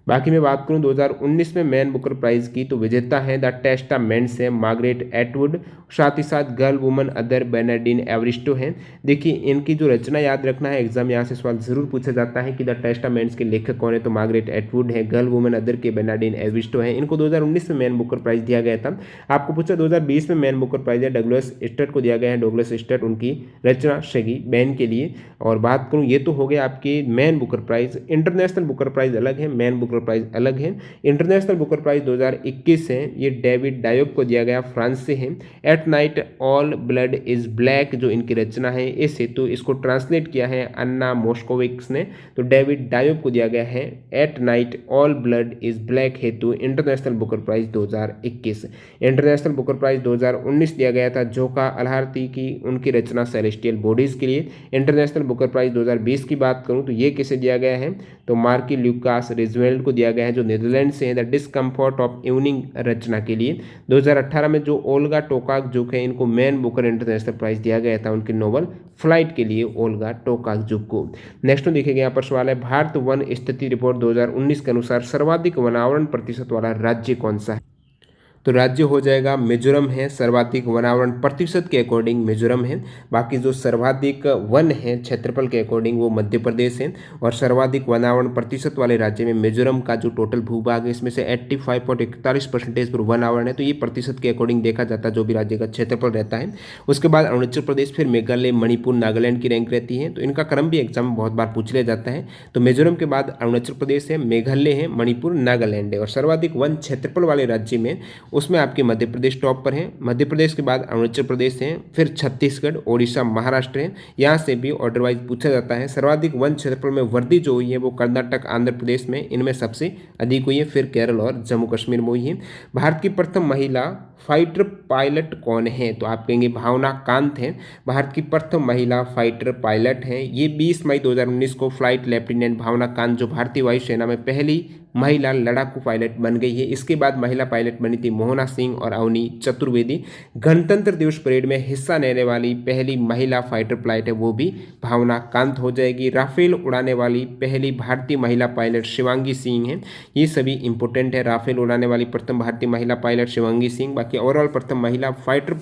बाकी मैं बात करूं 2019 में मैन बुकर प्राइज़ की, तो विजेता हैं द टेस्टामेंट्स हैं, मार्गरेट एटवुड, साथ ही साथ गर्ल वुमन अदर बेर्नार्डिन एवरिस्टो हैं। देखिए इनकी जो रचना याद रखना है, एग्जाम यहाँ से सवाल जरूर पूछा जाता है कि द टेस्टामेंट्स के लेखक कौन है, तो मार्गरेट एटवुड है, गर्ल वुमन अदर के बेर्नार्डिन एवरिस्टो हैं। इनको 2019 में मैन बुकर प्राइज़ दिया गया था। आपको पूछा 2020 में मैन बुकर प्राइज़ है डगलस स्टर्ट को दिया गया है। डगलस स्टर्ट उनकी रचना शगी बैन के लिए। और बात करूँ, ये तो हो गया आपके Man Booker prize. International Booker prize अलग है, मैन बुकर प्राइज़ अलग है। इंटरनेशनल बुकर प्राइज़ 2021 है, ये डेविड डायोब को दिया गया, फ्रांस से है। At night all blood is black जो इनकी रचना है, इस हेतु इसको ट्रांसलेट किया है अन्ना मोस्कोविक्स ने, तो डेविड डायोब को दिया गया है at night all blood is black हेतु International Booker Prize 2021। International Booker Prize 2019 दिया गया था जोका अलहारती की, उनकी रचना सेलेस्टियल बॉडीज़ के लिए। इंटरनेशनल बुकर प्राइज़ 2020 की बात करूं तो ये किसे दिया गया है, तो मार्की ल्यूकास रिजवेल्ड को दिया गया है जो नीदरलैंड से है, द डिस्कम्फर्ट ऑफ इवनिंग रचना के लिए। 2018 में जो ओल्गा टोकाकजुक है, इनको मैन बुकर इंटरनेशनल प्राइज़ दिया गया था उनकी नोबल फ्लाइट के लिए, ओल्गा टोकाकजुक को। नेक्स्ट देखिएगा यहाँ पर सवाल है, भारत वन स्थिति रिपोर्ट 2019 के अनुसार सर्वाधिक वनावरण प्रतिशत वाला राज्य कौन सा है, तो राज्य हो जाएगा मिजोरम है। सर्वाधिक वनावरण प्रतिशत के अकॉर्डिंग मिजोरम है। बाकी जो सर्वाधिक वन है क्षेत्रफल के अकॉर्डिंग वो मध्य प्रदेश है। और सर्वाधिक वनावरण प्रतिशत वाले राज्य में मिजोरम का जो टोटल भूभाग है इसमें से 85.41% पर वन आवरण है, तो ये प्रतिशत के अकॉर्डिंग देखा जाता है जो भी राज्य का क्षेत्रफल रहता है। उसके बाद अरुणाचल प्रदेश, फिर मेघालय, मणिपुर, नागालैंड की रैंक रहती है, तो इनका क्रम भी एग्जाम में बहुत बार पूछ लिया जाता है। तो मिजोरम के बाद अरुणाचल प्रदेश है, मेघालय है, मणिपुर, नागालैंड है। और सर्वाधिक वन क्षेत्रफल वाले राज्य में उसमें आपके मध्य प्रदेश टॉप पर है। मध्य प्रदेश के बाद अरुणाचल प्रदेश है, फिर छत्तीसगढ़, ओडिशा, महाराष्ट्र है। यहाँ से भी ऑर्डर वाइज पूछा जाता है। सर्वाधिक वन क्षेत्रफल में वृद्धि जो हुई है वो कर्नाटक, आंध्र प्रदेश में इनमें सबसे अधिक हुई है, फिर केरल और जम्मू कश्मीर में हुई है। भारत की प्रथम महिला फाइटर पायलट कौन है, तो आप कहेंगे भावना कांत है। भारत की प्रथम महिला फाइटर पायलट हैं, ये 20 मई 2019 को फ्लाइट लेफ्टिनेंट भावना कांत जो भारतीय वायुसेना में पहली महिला लड़ाकू पायलट बन गई है। इसके बाद महिला पायलट बनी थी मोहना सिंह और अवनी चतुर्वेदी। गणतंत्र दिवस परेड में हिस्सा लेने वाली पहली महिला फाइटर पायलट है वो भी भावना कांत हो जाएगी। राफेल उड़ाने वाली पहली भारतीय महिला पायलट शिवांगी सिंह है। ये सभी इंपॉर्टेंट है। राफेल उड़ाने वाली प्रथम भारतीय महिला पायलट शिवांगी सिंह, बाकी ओवरऑल प्रथम महिला फाइटर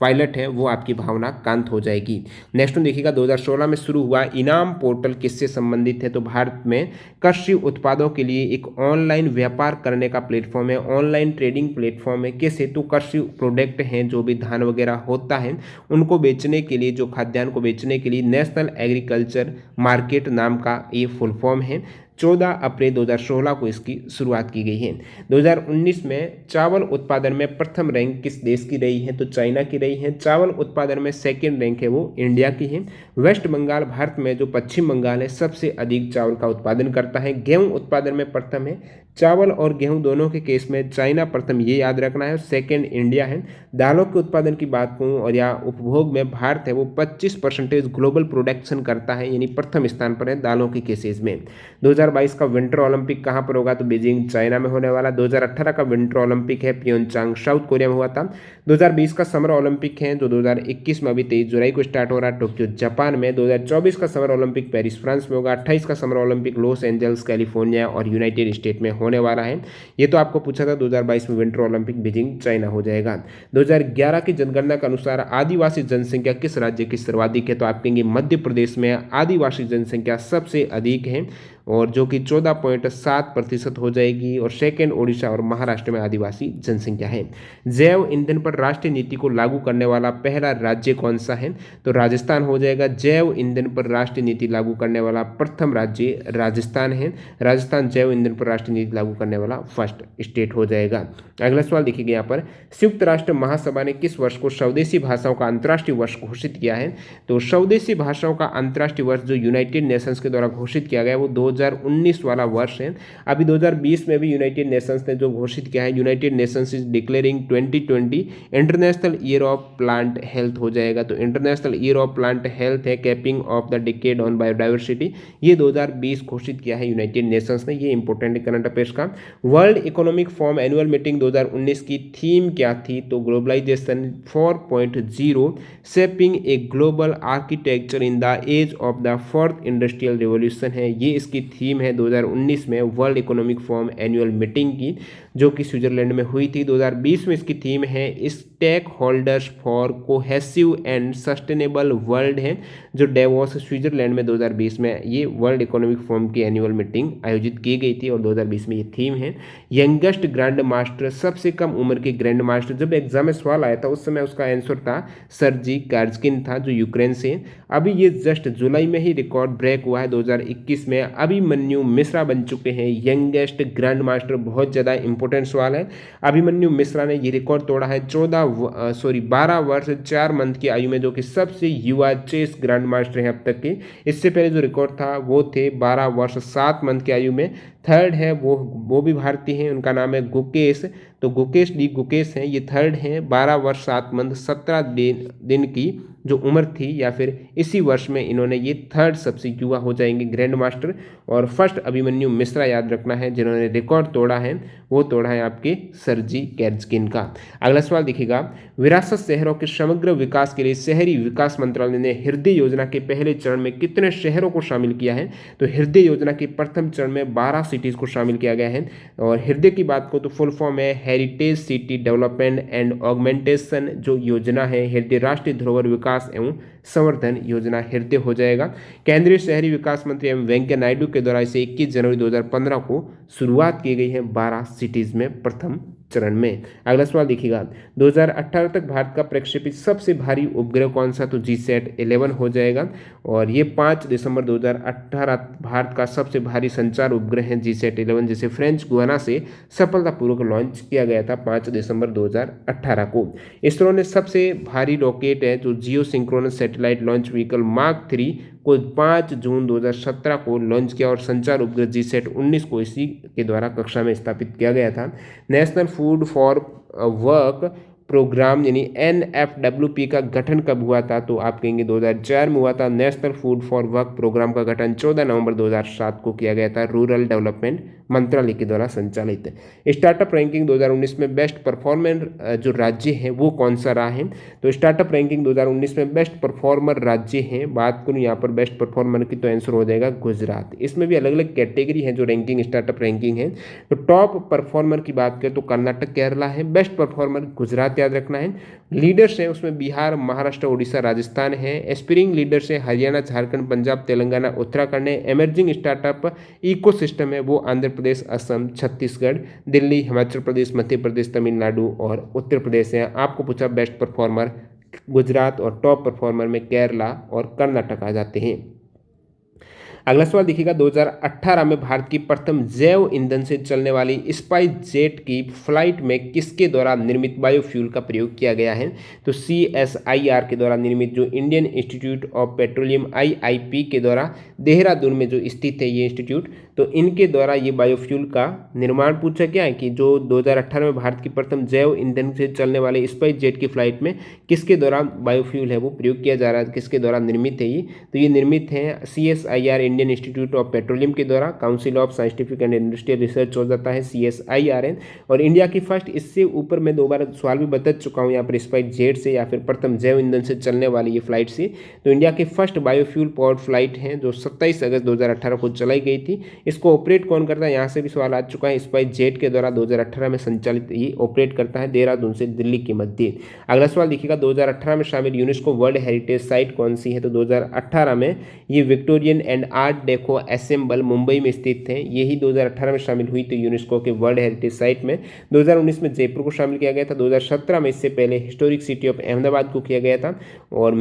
पायलट है वो आपकी भावना कांत हो जाएगी। नेक्स्ट देखिएगा 2016 में शुरू हुआ इनाम पोर्टल किससे संबंधित है, तो भारत में कृषि उत्पादों के लिए एक ऑनलाइन व्यापार करने का प्लेटफॉर्म है, ऑनलाइन ट्रेडिंग प्लेटफॉर्म है। किस हेतु कृषि प्रोडक्ट हैं जो भी धान वगैरह होता है उनको बेचने के लिए, जो खाद्यान्न को बेचने के लिए नेशनल एग्रीकल्चर मार्केट नाम का ये फुल फॉर्म है। 14 अप्रैल 2016 को इसकी शुरुआत की गई है। 2019 में चावल उत्पादन में प्रथम रैंक किस देश की रही है, तो चाइना की रही है। चावल उत्पादन में सेकेंड रैंक है वो इंडिया की है। वेस्ट बंगाल भारत में जो पश्चिम बंगाल है सबसे अधिक चावल का उत्पादन करता है। गेहूं उत्पादन में प्रथम है। चावल और गेहूं दोनों के केस में चाइना प्रथम, ये याद रखना है। सेकेंड इंडिया है। दालों के उत्पादन की बात करूँ और या उपभोग में भारत है वो 25% ग्लोबल प्रोडक्शन करता है, यानी प्रथम स्थान पर है दालों के केसेज में। 2022 का विंटर ओलंपिक कहाँ पर होगा, तो बीजिंग चाइना में होने वाला। 2018 का विंटर ओलंपिक है प्योंगचांग साउथ कोरिया में हुआ था। 2020 का समर ओलंपिक है जो 2021 में अभी 23 जुलाई को स्टार्ट हो रहा है टोक्यो जापान में। 2024 का समर ओलंपिक पेरिस फ्रांस में होगा। 28 का summer Olympic Los Angeles California और यूनाइटेड स्टेट में होने वाला है। ये तो आपको पूछा था 2022 में विंटर ओलंपिक बीजिंग चाइना हो जाएगा। 2011 की जनगणना के अनुसार आदिवासी जनसंख्या किस राज्य की सर्वाधिक है, तो आप कहेंगे मध्य प्रदेश में आदिवासी जनसंख्या सबसे अधिक है और जो कि 14.7% हो जाएगी। और सेकेंड ओडिशा और महाराष्ट्र में आदिवासी जनसंख्या है। जैव ईंधन पर राष्ट्रीय नीति को लागू करने वाला पहला राज्य कौन सा है, तो राजस्थान हो जाएगा। जैव ईंधन पर राष्ट्रीय नीति लागू करने वाला प्रथम राज्य राजस्थान है। राजस्थान जैव ईंधन पर राष्ट्रीय नीति लागू करने वाला फर्स्ट स्टेट हो जाएगा। अगला सवाल देखिएगा यहाँ पर, संयुक्त राष्ट्र महासभा ने किस वर्ष को स्वदेशी भाषाओं का अंतर्राष्ट्रीय वर्ष घोषित किया है, तो स्वदेशी भाषाओं का अंतर्राष्ट्रीय वर्ष जो यूनाइटेड नेशंस के द्वारा घोषित किया गया वो 2019 वाला वर्ष है। अभी 2020 में भी यूनाइटेड नेशंस ने जो घोषित किया है, United Nations is declaring 2020 international year of plant health हो जाएगा। तो international year of plant health है, capping off the decade on biodiversity, ये 2020 घोषित किया है यूनाइटेड नेशंस ने। ये इंपॉर्टेंट करंट अफेयर्स का। World economic Forum annual meeting 2019 की थीम क्या थी, तो globalisation 4.0 shaping a global architecture in the age of the fourth industrial revolution है, ये इसकी थीम है 2019 में world economic Forum annual meeting की, जो कि स्विट्जरलैंड में हुई थी। 2020 में इसकी थीम है stakeholders for cohesive and sustainable world है, जो डेवोस स्विट्जरलैंड में 2020 में ये वर्ल्ड इकोनॉमिक फोरम की एनुअल मीटिंग आयोजित की गई थी और 2020 में ये थीम है। यंगेस्ट ग्रैंड मास्टर, सबसे कम उम्र के ग्रैंड मास्टर, जब एग्जाम में सवाल आया था उस समय उसका आंसर था सर्जी कार्जकिन था, जो यूक्रेन से। अभी ये जस्ट जुलाई में ही रिकॉर्ड ब्रेक हुआ है 2021 में। अभिमन्यु मिश्रा बन चुके हैं यंगेस्ट ग्रैंड मास्टर। बहुत ज़्यादा इंपॉर्टेंट सवाल है। अभिमन्यु मिश्रा ने ये रिकॉर्ड तोड़ा है 12 वर्ष 4 मंथ की आयु में, जो कि सबसे युवा चेस ग्रैंड मास्टर हैं अब तक के। इससे पहले जो रिकॉर्ड था वो थे 12 वर्ष 7 मंथ की आयु में। थर्ड है वो भी भारतीय हैं, उनका नाम है गुकेश, तो गुकेश हैं, ये थर्ड हैं। 12 वर्ष 7 मंथ 17 दिन की जो उम्र थी, या फिर इसी वर्ष में इन्होंने ये थर्ड सबसे युवा हो जाएंगे ग्रैंड मास्टर। और फर्स्ट अभिमन्यु मिश्रा याद रखना है, जिन्होंने रिकॉर्ड तोड़ा है वो तोड़ा है आपके सर्जी कैर्जकिन का। अगला सवाल देखिएगा, विरासत शहरों के समग्र विकास के लिए शहरी विकास मंत्रालय ने हृदय योजना के पहले चरण में कितने शहरों को शामिल किया है? तो हृदय योजना के प्रथम चरण में 12 सिटीज़ को शामिल किया गया है। और हृदय की बात को तो फुल फॉर्म है heritage city development and augmentation जो योजना है, हृदय राष्ट्रीय धरोहर विकास एवं संवर्धन योजना हृदय हो जाएगा। केंद्रीय शहरी विकास मंत्री एवं वेंकैया नायडू के द्वारा इसे 21 जनवरी 2015 को शुरुआत की गई है 12 सिटीज़ में प्रथम चरण में। अगला सवाल देखिएगा, 2018 तक भारत का प्रक्षेपित सबसे भारी उपग्रह कौन सा? तो GSAT-11 हो जाएगा। और ये 5 दिसंबर 2018 भारत का सबसे भारी संचार उपग्रह है GSAT-11, जिसे फ्रेंच गुयाना से सफलतापूर्वक लॉन्च किया गया था 5 दिसंबर 2018 को। इसरो ने सबसे भारी रॉकेट है जो geosynchronous satellite launch vehicle mark 3 को 5 जून 2017 को लॉन्च किया और संचार उपग्रह GSAT-19 को इसी के द्वारा कक्षा में स्थापित किया गया था। National food for work programme यानी NFWP का गठन कब हुआ था? तो आप कहेंगे 2004 में हुआ था। National food for work programme का गठन 14 नवंबर 2007 को किया गया था, रूरल डेवलपमेंट मंत्रालय के द्वारा संचालित। स्टार्टअप रैंकिंग 2019 में बेस्ट परफॉर्मर जो राज्य है वो कौन सा रहा है? तो स्टार्टअप रैंकिंग 2019 में बेस्ट परफॉर्मर राज्य है, बात करूँ यहाँ पर बेस्ट परफॉर्मर की तो आंसर हो जाएगा गुजरात। इसमें भी अलग अलग कैटेगरी है जो रैंकिंग स्टार्टअप रैंकिंग है। तो टॉप परफॉर्मर की बात करें तो कर्नाटक केरला है, बेस्ट परफॉर्मर गुजरात याद रखना है। लीडर्स हैं उसमें बिहार, महाराष्ट्र, उड़ीसा, राजस्थान है। एस्पिरिंग लीडर्स है हरियाणा, झारखंड, पंजाब, तेलंगाना, उत्तराखंड है। इमर्जिंग स्टार्टअप इकोसिस्टम है वो आंध्र प्रदेश, असम, छत्तीसगढ़, दिल्ली, हिमाचल प्रदेश, मध्य प्रदेश, तमिलनाडु और उत्तर प्रदेश है। आपको पूछा बेस्ट परफॉर्मर गुजरात और टॉप परफॉर्मर में केरला और कर्नाटक आ जाते हैं। अगला सवाल देखिएगा, 2018 में भारत की प्रथम जैव ईंधन से चलने वाली स्पाइस जेट की फ्लाइट में किसके द्वारा निर्मित बायोफ्यूल का प्रयोग किया गया है? तो CSIR के द्वारा निर्मित, जो Indian institute of petroleum IIP के द्वारा देहरादून में जो स्थित है ये इंस्टीट्यूट, तो इनके द्वारा ये बायोफ्यूल का निर्माण पूछा गया है कि जो 2018 में भारत की प्रथम जैव ईंधन से चलने वाले स्पाइस जेट की फ्लाइट में किसके द्वारा बायोफ्यूल है वो प्रयोग किया जा रहा है, किसके द्वारा निर्मित है ये? तो ये निर्मित है CSIR Indian institute of petroleum के द्वारा, council of scientific and industrial research हो जाता है CSIRN। और इंडिया की फर्स्ट, इससे ऊपर मैं 2 बार सवाल भी बता चुका हूँ यहाँ पर स्पाइस जेट से या फिर प्रथम जैव ईंधन से चलने वाली ये फ्लाइट से। तो इंडिया की फर्स्ट बायोफ्यूल पावर्ड फ्लाइट है जो 27 अगस्त 2018 को चलाई गई थी। इसको ऑपरेट कौन करता है, यहाँ से भी सवाल आ चुका है। स्पाइस जेट के द्वारा 2018 में संचालित ये ऑपरेट करता है देहरादून से दिल्ली के मध्य। अगला सवाल देखिएगा, 2018 में शामिल यूनेस्को वर्ल्ड हेरिटेज साइट कौन सी है? तो 2018 में ये Victorian and art deco assemble Mumbai में स्थित है, यही 2018 में शामिल हुई थी यूनेस्को के वर्ल्ड हेरिटेज साइट में। 2019 में जयपुर को शामिल किया गया था। 2017 में इससे पहले हिस्टोरिक सिटी ऑफ अहमदाबाद को किया गया था। और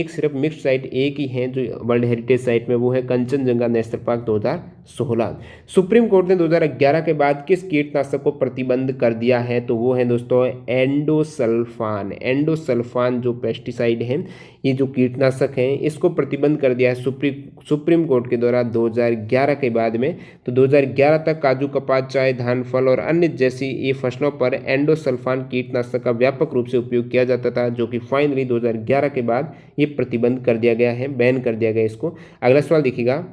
सिर्फ मिक्स्ड साइट एक ही है जो वर्ल्ड हेरिटेज साइट में, वो है Kanchenjunga national park 2016। Supreme court ने 2011 के बाद किस कीटनाशक को प्रतिबंध कर दिया है? तो वो है दोस्तों एंडोसल्फान। एंडोसल्फान जो पेस्टिसाइड है, ये जो कीटनाशक है, इसको प्रतिबंध कर दिया है सुप्रीम कोर्ट के द्वारा 2011 के बाद में। तो 2011 तक काजू, कपास, चाय, धान, फल और अन्य जैसी ये फसलों पर एंडोसल्फान कीटनाशक का व्यापक रूप से उपयोग किया जाता था, जो कि फाइनली 2011 के बाद ये प्रतिबंध कर दिया गया है, बैन कर दिया गया इसको। अगला सवाल देखिएगा,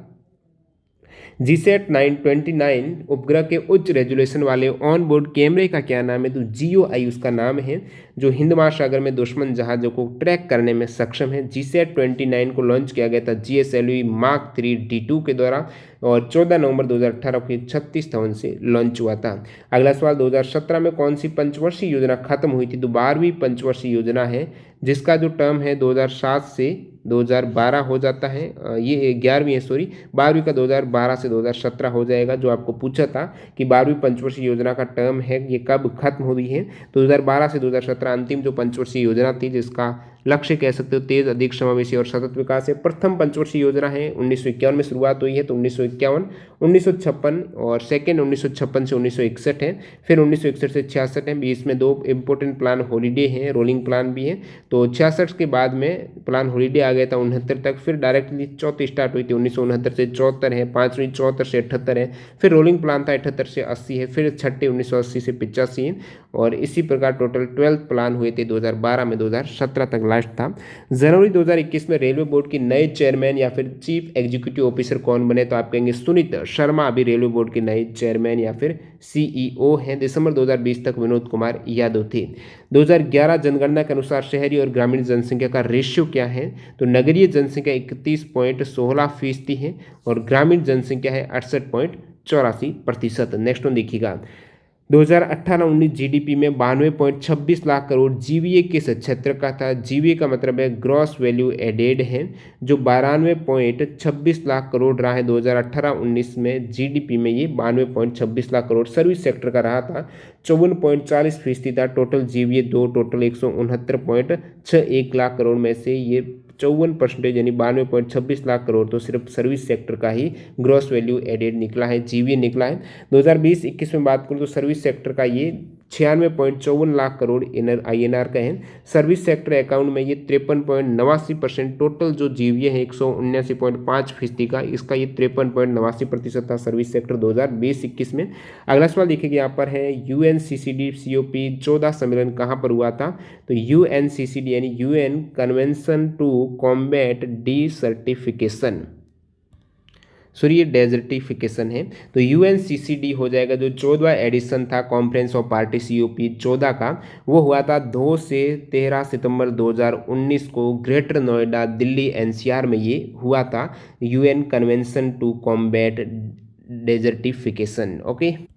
GSAT-929 उपग्रह के उच्च रेजोल्यूशन वाले ऑन बोर्ड कैमरे का क्या नाम है? तो GOI उसका नाम है, जो हिंद महासागर में दुश्मन जहाज़ों को ट्रैक करने में सक्षम है। GSAT-29 को लॉन्च किया गया था GSLV Mark 3 D2 के द्वारा। और 14 नवंबर 2018 को 36 धवन से लॉन्च हुआ था। अगला सवाल, 2017 में कौन सी पंचवर्षीय योजना खत्म हुई थी? तो 12वीं पंचवर्षीय योजना है, जिसका जो टर्म है 2007 से 2012 हो जाता है। ये 11वीं है, सॉरी 12वीं का 2012 से 2017 हो जाएगा। जो आपको पूछा था कि 12वीं पंचवर्षीय योजना का टर्म है ये कब खत्म हुई है, तो 2012 से 2017 अंतिम जो पंचवर्षीय योजना थी, जिसका लक्ष्य कह सकते हो तेज, अधिक समावेशी और सतत विकास है। प्रथम पंचवर्षीय योजना है 1951 में शुरुआत हुई है, तो 1951, 1956 और सेकेंड 1956 से 1961 है। फिर 1961 से 66 है। बीच में 2 इंपॉर्टेंट प्लान हॉलीडे हैं, रोलिंग प्लान भी है। तो 66 के बाद में प्लान हॉलीडे आ गया था 69 तक। फिर डायरेक्टली चौथी स्टार्ट हुई थी 1969 से 74 है। पाँचवीं 74 से 78 है। फिर रोलिंग प्लान था 78 से 80 है। फिर छठी 1980 से 85 है। और इसी प्रकार टोटल 12 प्लान हुए थे 2012 में, 2017 तक लास्ट था। जनवरी 2021 में रेलवे बोर्ड की नए चेयरमैन या फिर चीफ एग्जीक्यूटिव ऑफिसर कौन बने? तो आप कहेंगे सुनीत शर्मा अभी रेलवे बोर्ड के नए चेयरमैन या फिर सीईओ हैं। दिसंबर 2020 तक विनोद कुमार यादव थे। 2011 जनगणना के अनुसार शहरी और ग्रामीण जनसंख्या का रेशियो क्या है? तो नगरीय जनसंख्या 31.16% है और ग्रामीण जनसंख्या है 68.84%। नेक्स्ट वन देखिएगा, 2018-19 जीडीपी में 92.26 लाख करोड़ जीवीए किस क्षेत्र का था? जीवीए का मतलब है ग्रॉस वैल्यू एडेड है, जो 92.26 लाख करोड़ रहा है 2018-19 में। जीडीपी में ये 92.26 लाख करोड़ सर्विस सेक्टर का रहा था। 54.40% था टोटल जीवीए दो, टोटल 169.61 लाख करोड़ में से ये 54% यानी 92.26 लाख करोड़ तो सिर्फ सर्विस सेक्टर का ही ग्रॉस वैल्यू एडेड निकला है, जीवीए निकला है। 2020-21 में बात करूँ तो सर्विस सेक्टर का ये 96.54 लाख करोड़ INR का है। सर्विस सेक्टर अकाउंट में ये 53.89% टोटल जो जीवीए है 179.5% का, इसका ये 53.89% था सर्विस सेक्टर 2020-21 में। अगला सवाल देखिए यहाँ पर है, UNCCD COP 14 सम्मेलन कहाँ पर हुआ था? तो UNCCD यानी UN convention to combat desertification, sorry ये डेजर्टिफिकेशन है। तो UNCCD हो जाएगा, जो 14वां एडिशन था कॉन्फ्रेंस ऑफ पार्टी COP 14 का, वो हुआ था 2 से 13 सितंबर 2019 को ग्रेटर नोएडा दिल्ली NCR में ये हुआ था, UN convention to combat desertification. Okay,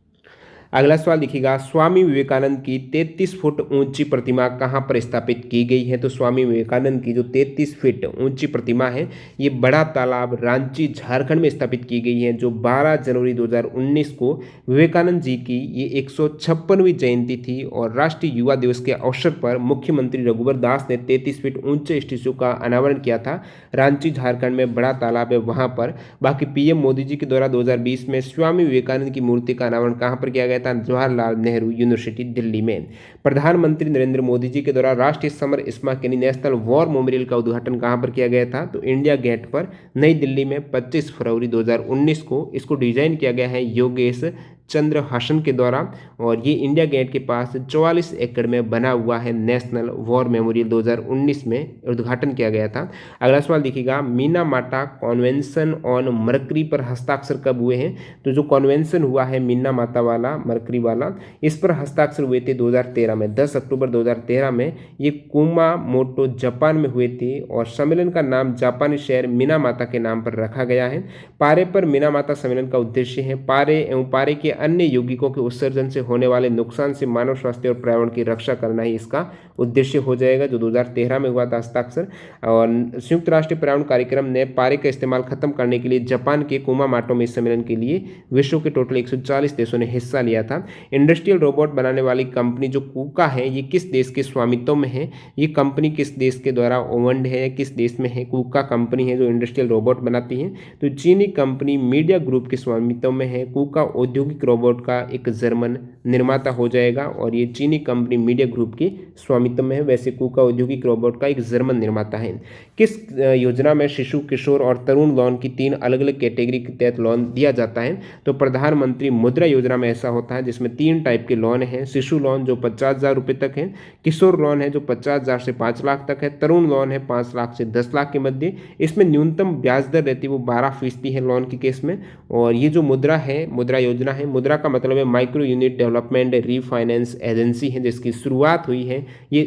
अगला सवाल देखिएगा, स्वामी विवेकानंद की 33 फुट ऊंची प्रतिमा कहाँ पर स्थापित की गई है? तो स्वामी विवेकानंद की जो 33 फीट ऊंची प्रतिमा है ये बड़ा तालाब रांची झारखंड में स्थापित की गई है, जो 12 जनवरी 2019 को विवेकानंद जी की ये 156वीं जयंती थी। और राष्ट्रीय युवा दिवस के अवसर पर मुख्यमंत्री रघुवर दास ने 33 फीट ऊंचे स्टैच्यू का अनावरण किया था। रांची झारखंड में बड़ा तालाब है वहाँ पर। बाकी PM मोदी जी के द्वारा 2020 में स्वामी विवेकानंद की मूर्ति का अनावरण कहाँ पर किया गया? जवाहरलाल नेहरू यूनिवर्सिटी दिल्ली में। प्रधानमंत्री नरेंद्र मोदी जी के द्वारा राष्ट्रीय समर स्मारक यानी नेशनल वॉर मेमोरियल का उद्घाटन कहां पर किया गया था? तो इंडिया गेट पर नई दिल्ली में 25 फरवरी 2019 को। इसको डिजाइन किया गया है योगेश चंद्र हासन के द्वारा और ये इंडिया गेट के पास 44 एकड़ में बना हुआ है। नेशनल वॉर मेमोरियल 2019 में उद्घाटन किया गया था। अगला सवाल देखिएगा, मिनामाटा कॉन्वेंशन ऑन मरकरी पर हस्ताक्षर कब हुए हैं? तो जो कॉन्वेंशन हुआ है मिनामाता वाला, मरकरी वाला, इस पर हस्ताक्षर हुए थे 2013 में, 10 अक्टूबर 2013 में। ये कुमामोटो जापान में हुए थे और सम्मेलन का नाम जापानी शहर मिनामाता के नाम पर रखा गया है। पारे पर मिनामाता सम्मेलन का उद्देश्य है पारे एवं पारे के अन्य यौगिकों के उत्सर्जन से होने वाले नुकसान से मानव स्वास्थ्य और पर्यावरण की रक्षा करना ही इसका उद्देश्य हो जाएगा, जो 2013 में हुआ था हस्ताक्षर। और संयुक्त राष्ट्र पर्यावरण कार्यक्रम ने पारे का इस्तेमाल खत्म करने के लिए जापान के कुमामोटो में सम्मेलन के लिए विश्व के टोटल 140 देशों ने हिस्सा लिया था। इंडस्ट्रियल रोबोट बनाने वाली कंपनी जो कूका है ये किस देश के स्वामित्व में है? ये कंपनी किस देश के द्वारा ओन्ड है, किस देश में है? कूका कंपनी है जो इंडस्ट्रियल रोबोट बनाती है, तो चीनी कंपनी मीडिया ग्रुप के स्वामित्व में है। कूका औद्योगिक रोबोट का एक जर्मन निर्माता हो जाएगा और ये चीनी कंपनी मीडिया ग्रुप के स्वामित्व में है। वैसे कूका औद्योगिक रोबोट का एक जर्मन निर्माता है। किस योजना में शिशु, किशोर और तरुण लोन की 3 अलग अलग कैटेगरी के तहत लोन दिया जाता है? तो प्रधानमंत्री मुद्रा योजना में ऐसा होता है जिसमें 3 टाइप के लोन हैं। शिशु लोन जो 50,000 रुपये तक है, किशोर लोन है जो 50,000 से 5 लाख तक है, तरुण लोन है 5 लाख से 10 लाख के मध्य। इसमें न्यूनतम ब्याज दर रहती है वो 12% है लोन के केस में। और ये जो मुद्रा है, मुद्रा योजना है, मुद्रा का मतलब है micro unit development refinance agency है, जिसकी शुरुआत हुई है ये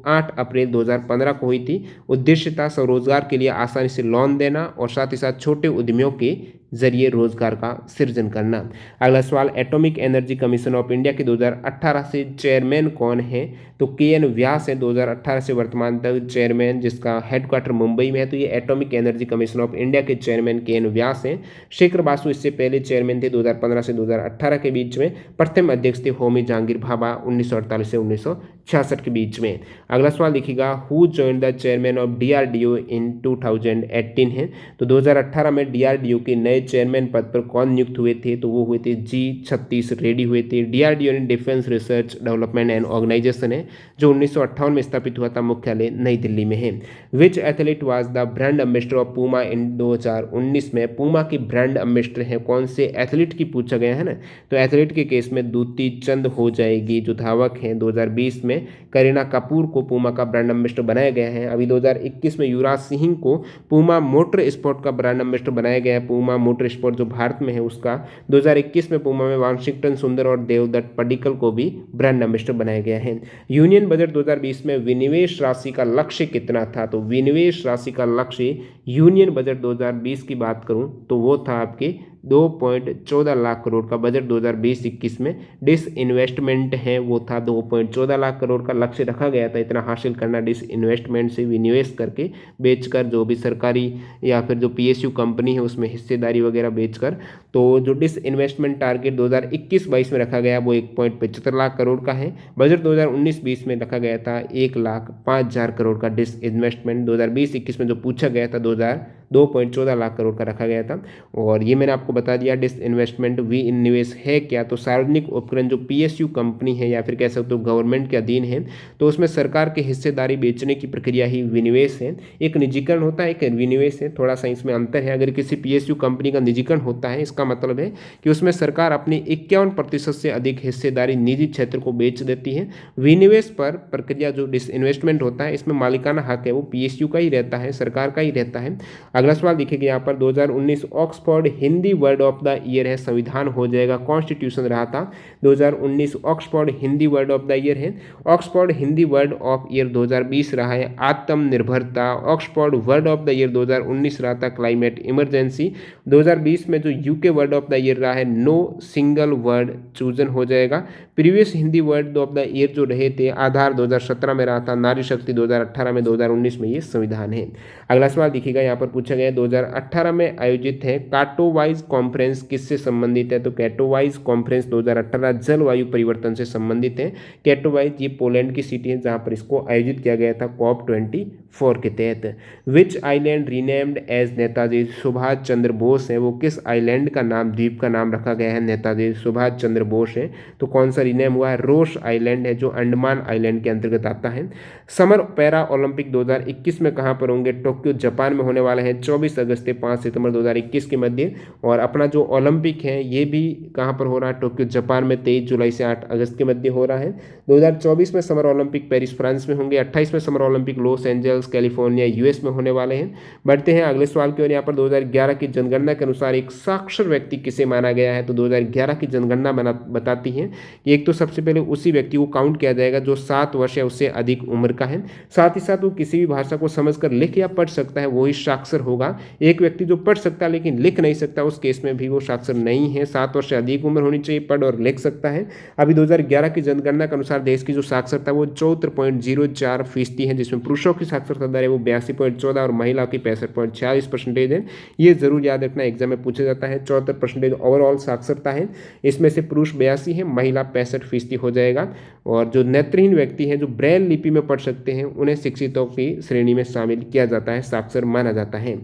8 अप्रैल 2015 को हुई थी। उद्देश्य था स्वरोजगार के लिए आसानी से लोन देना और साथ ही साथ छोटे उद्यमियों के जरिए रोजगार का सृजन करना। अगला सवाल, atomic energy commission of India के 2018 से चेयरमैन कौन है? तो KN व्यास है 2018 से वर्तमान तक चेयरमैन, जिसका हेडक्वार्टर मुंबई में है। तो ये atomic energy commission of India के चेयरमैन KN व्यास हैं। शेखर बासु इससे पहले चेयरमैन थे 2015 से 2018 के बीच में। प्रथम अध्यक्ष थे होमी जहांगीर भाभा 1948 से 1966 के बीच में। अगला सवाल देखिएगा, who joined the chairman of DRDO इन 2018 है। तो 2018 में DRDO के नए चेयरमैन पद पर कौन नियुक्त हुए थे? तो वो हुए थे G सतीश रेड्डी हुए थे। DRDO defence research development and organisation है जो 1958 में स्थापित हुआ था, मुख्यालय नई दिल्ली में है। Which athlete was the brand ambassador of Puma in 2019 में? पूमा की ब्रांड एम्बेसडर है कौन से एथलीट की पूछा गया है ना। तो एथलीट के केस में दूती चंद हो जाएगी, जो धावक हैं। 2020 में करीना कपूर को पूमा का ब्रांड एम्बेसडर बनाया गया है। अभी 2021 में युवराज सिंह को पूमा मोटर स्पोर्ट का ब्रांड एम्बेसडर बनाया गया है। पूमा मोटर स्पोर्ट जो भारत में है उसका। 2021 में पूमा में वाशिंगटन सुंदर और देवदत्त पडिक्कल को भी ब्रांड एम्बेसडर बनाया गया है। यूनियन बजट 2020 में विनिवेश राशि का लक्ष्य कितना था? तो विनिवेश राशि का लक्ष्य यूनियन बजट 2020 की बात करूं तो वो था आपके 2.14 लाख करोड़ का बजट 2020-21 में। डिस इन्वेस्टमेंट है वो था 2.14 लाख करोड़ का लक्ष्य रखा गया था, इतना हासिल करना डिस इन्वेस्टमेंट से, विनिवेश करके बेचकर, जो भी सरकारी या फिर जो PSU कंपनी है उसमें हिस्सेदारी वगैरह बेचकर। तो जो डिस इन्वेस्टमेंट टारगेट 2021-22 में रखा गया वो 1.75 लाख करोड़ का है। बजट 2019-20 में रखा गया था 1,05,000 करोड़ का डिस इन्वेस्टमेंट। 2020-21 में जो पूछा गया था 2.14 लाख करोड़ का रखा गया था। और ये मैंने आपको बता दिया डिस इन्वेस्टमेंट विनिवेश है क्या। तो सार्वजनिक उपक्रम जो PSU कंपनी है या फिर कह सकते हो गवर्नमेंट के अधीन है, तो उसमें सरकार की हिस्सेदारी बेचने की प्रक्रिया ही विनिवेश है। एक निजीकरण होता है, एक विनिवेश है, थोड़ा सा इसमें अंतर है। अगर किसी PSU कंपनी का निजीकरण होता है, इसका मतलब है कि उसमें सरकार अपनी 51% से अधिक हिस्सेदारी निजी क्षेत्र को बेच देती है। विनिवेश पर प्रक्रिया जो डिस इन्वेस्टमेंट होता है, इसमें मालिकाना हक है वो PSU का ही रहता है, सरकार का ही रहता है। अगला सवाल देखिएगा यहाँ पर, 2019 Oxford Hindi word of the year है, संविधान हो जाएगा, कॉन्स्टिट्यूशन रहा था। 2019 Oxford Hindi word of the year है। Oxford Hindi word of year 2020 रहा है आत्मनिर्भरता। Oxford word of the year 2019 रहा था क्लाइमेट इमरजेंसी। 2020 में जो UK word of the year रहा है नो सिंगल वर्ड चूजन हो जाएगा। Previous Hindi word of the year जो रहे थे, आधार 2017 में रहा था, नारी शक्ति 2018 में, 2019 में ये संविधान है। अगला सवाल देखिएगा यहाँ पर पूछा गया 2018 में आयोजित है काटोवाइज कॉन्फ्रेंस किससे संबंधित है। तो कैटोवाइज कॉन्फ्रेंस 2018 जलवायु परिवर्तन से संबंधित है। कैटोवाइज ये पोलैंड की सिटी है जहाँ पर इसको आयोजित किया गया था COP24 के तहत। Which island renamed as Netaji Subhash Chandra Bose है, वो किस आइलैंड का नाम, द्वीप का नाम रखा गया है नेताजी सुभाष चंद्र बोस है। तो कौन सा रीनेम हुआ है? रोस आइलैंड है जो अंडमान आइलैंड के अंतर्गत आता है। समर पैरा ओलंपिक 2021 में कहाँ पर होंगे? टोक्यो जापान में होने वाले हैं 24 अगस्त से 5 सितंबर 2021 के मध्य। और अपना जो ओलंपिक है ये भी कहाँ पर हो रहा है? टोक्यो जापान में 23 जुलाई से 8 अगस्त के मध्य हो रहा है। 2024 में समर ओलंपिक पेरिस फ्रांस में होंगे। 28 में summer Olympic Los Angeles California US में होने वाले हैं। बढ़ते हैं अगले सवाल की ओर। यहाँ पर 2011 की जनगणना के अनुसार एक साक्षर व्यक्ति किसे माना गया है? तो 2011 की जनगणना बताती है कि एक तो सबसे पहले उसी व्यक्ति को काउंट किया जाएगा जो 7 वर्ष या उससे अधिक उम्र का है, साथ ही साथ वो किसी भी भाषा को समझकर लिख या पढ़ सकता है, वही साक्षर होगा। एक व्यक्ति जो पढ़ सकता है लेकिन लिख नहीं सकता, उस केस में भी वो साक्षर नहीं है। 7 वर्ष से अधिक उम्र होनी चाहिए, पढ़ और लिख सकता है। अभी 2011 की जनगणना के अनुसार देश की जो साक्षरता वो 74.04% है, जिसमें पुरुषों की साक्षरता दर है वो 82.14 और महिला की 65.46% है। ये जरूर याद रखना, एग्जाम में पूछा जाता है। 74% ओवरऑल साक्षरता है, इसमें से पुरुष 82 है, महिला 65% हो जाएगा। और जो नेत्रहीन व्यक्ति हैं जो ब्रेल लिपि में पढ़ सकते हैं, उन्हें शिक्षितों की श्रेणी में शामिल किया जाता है, साक्षर माना जाता है।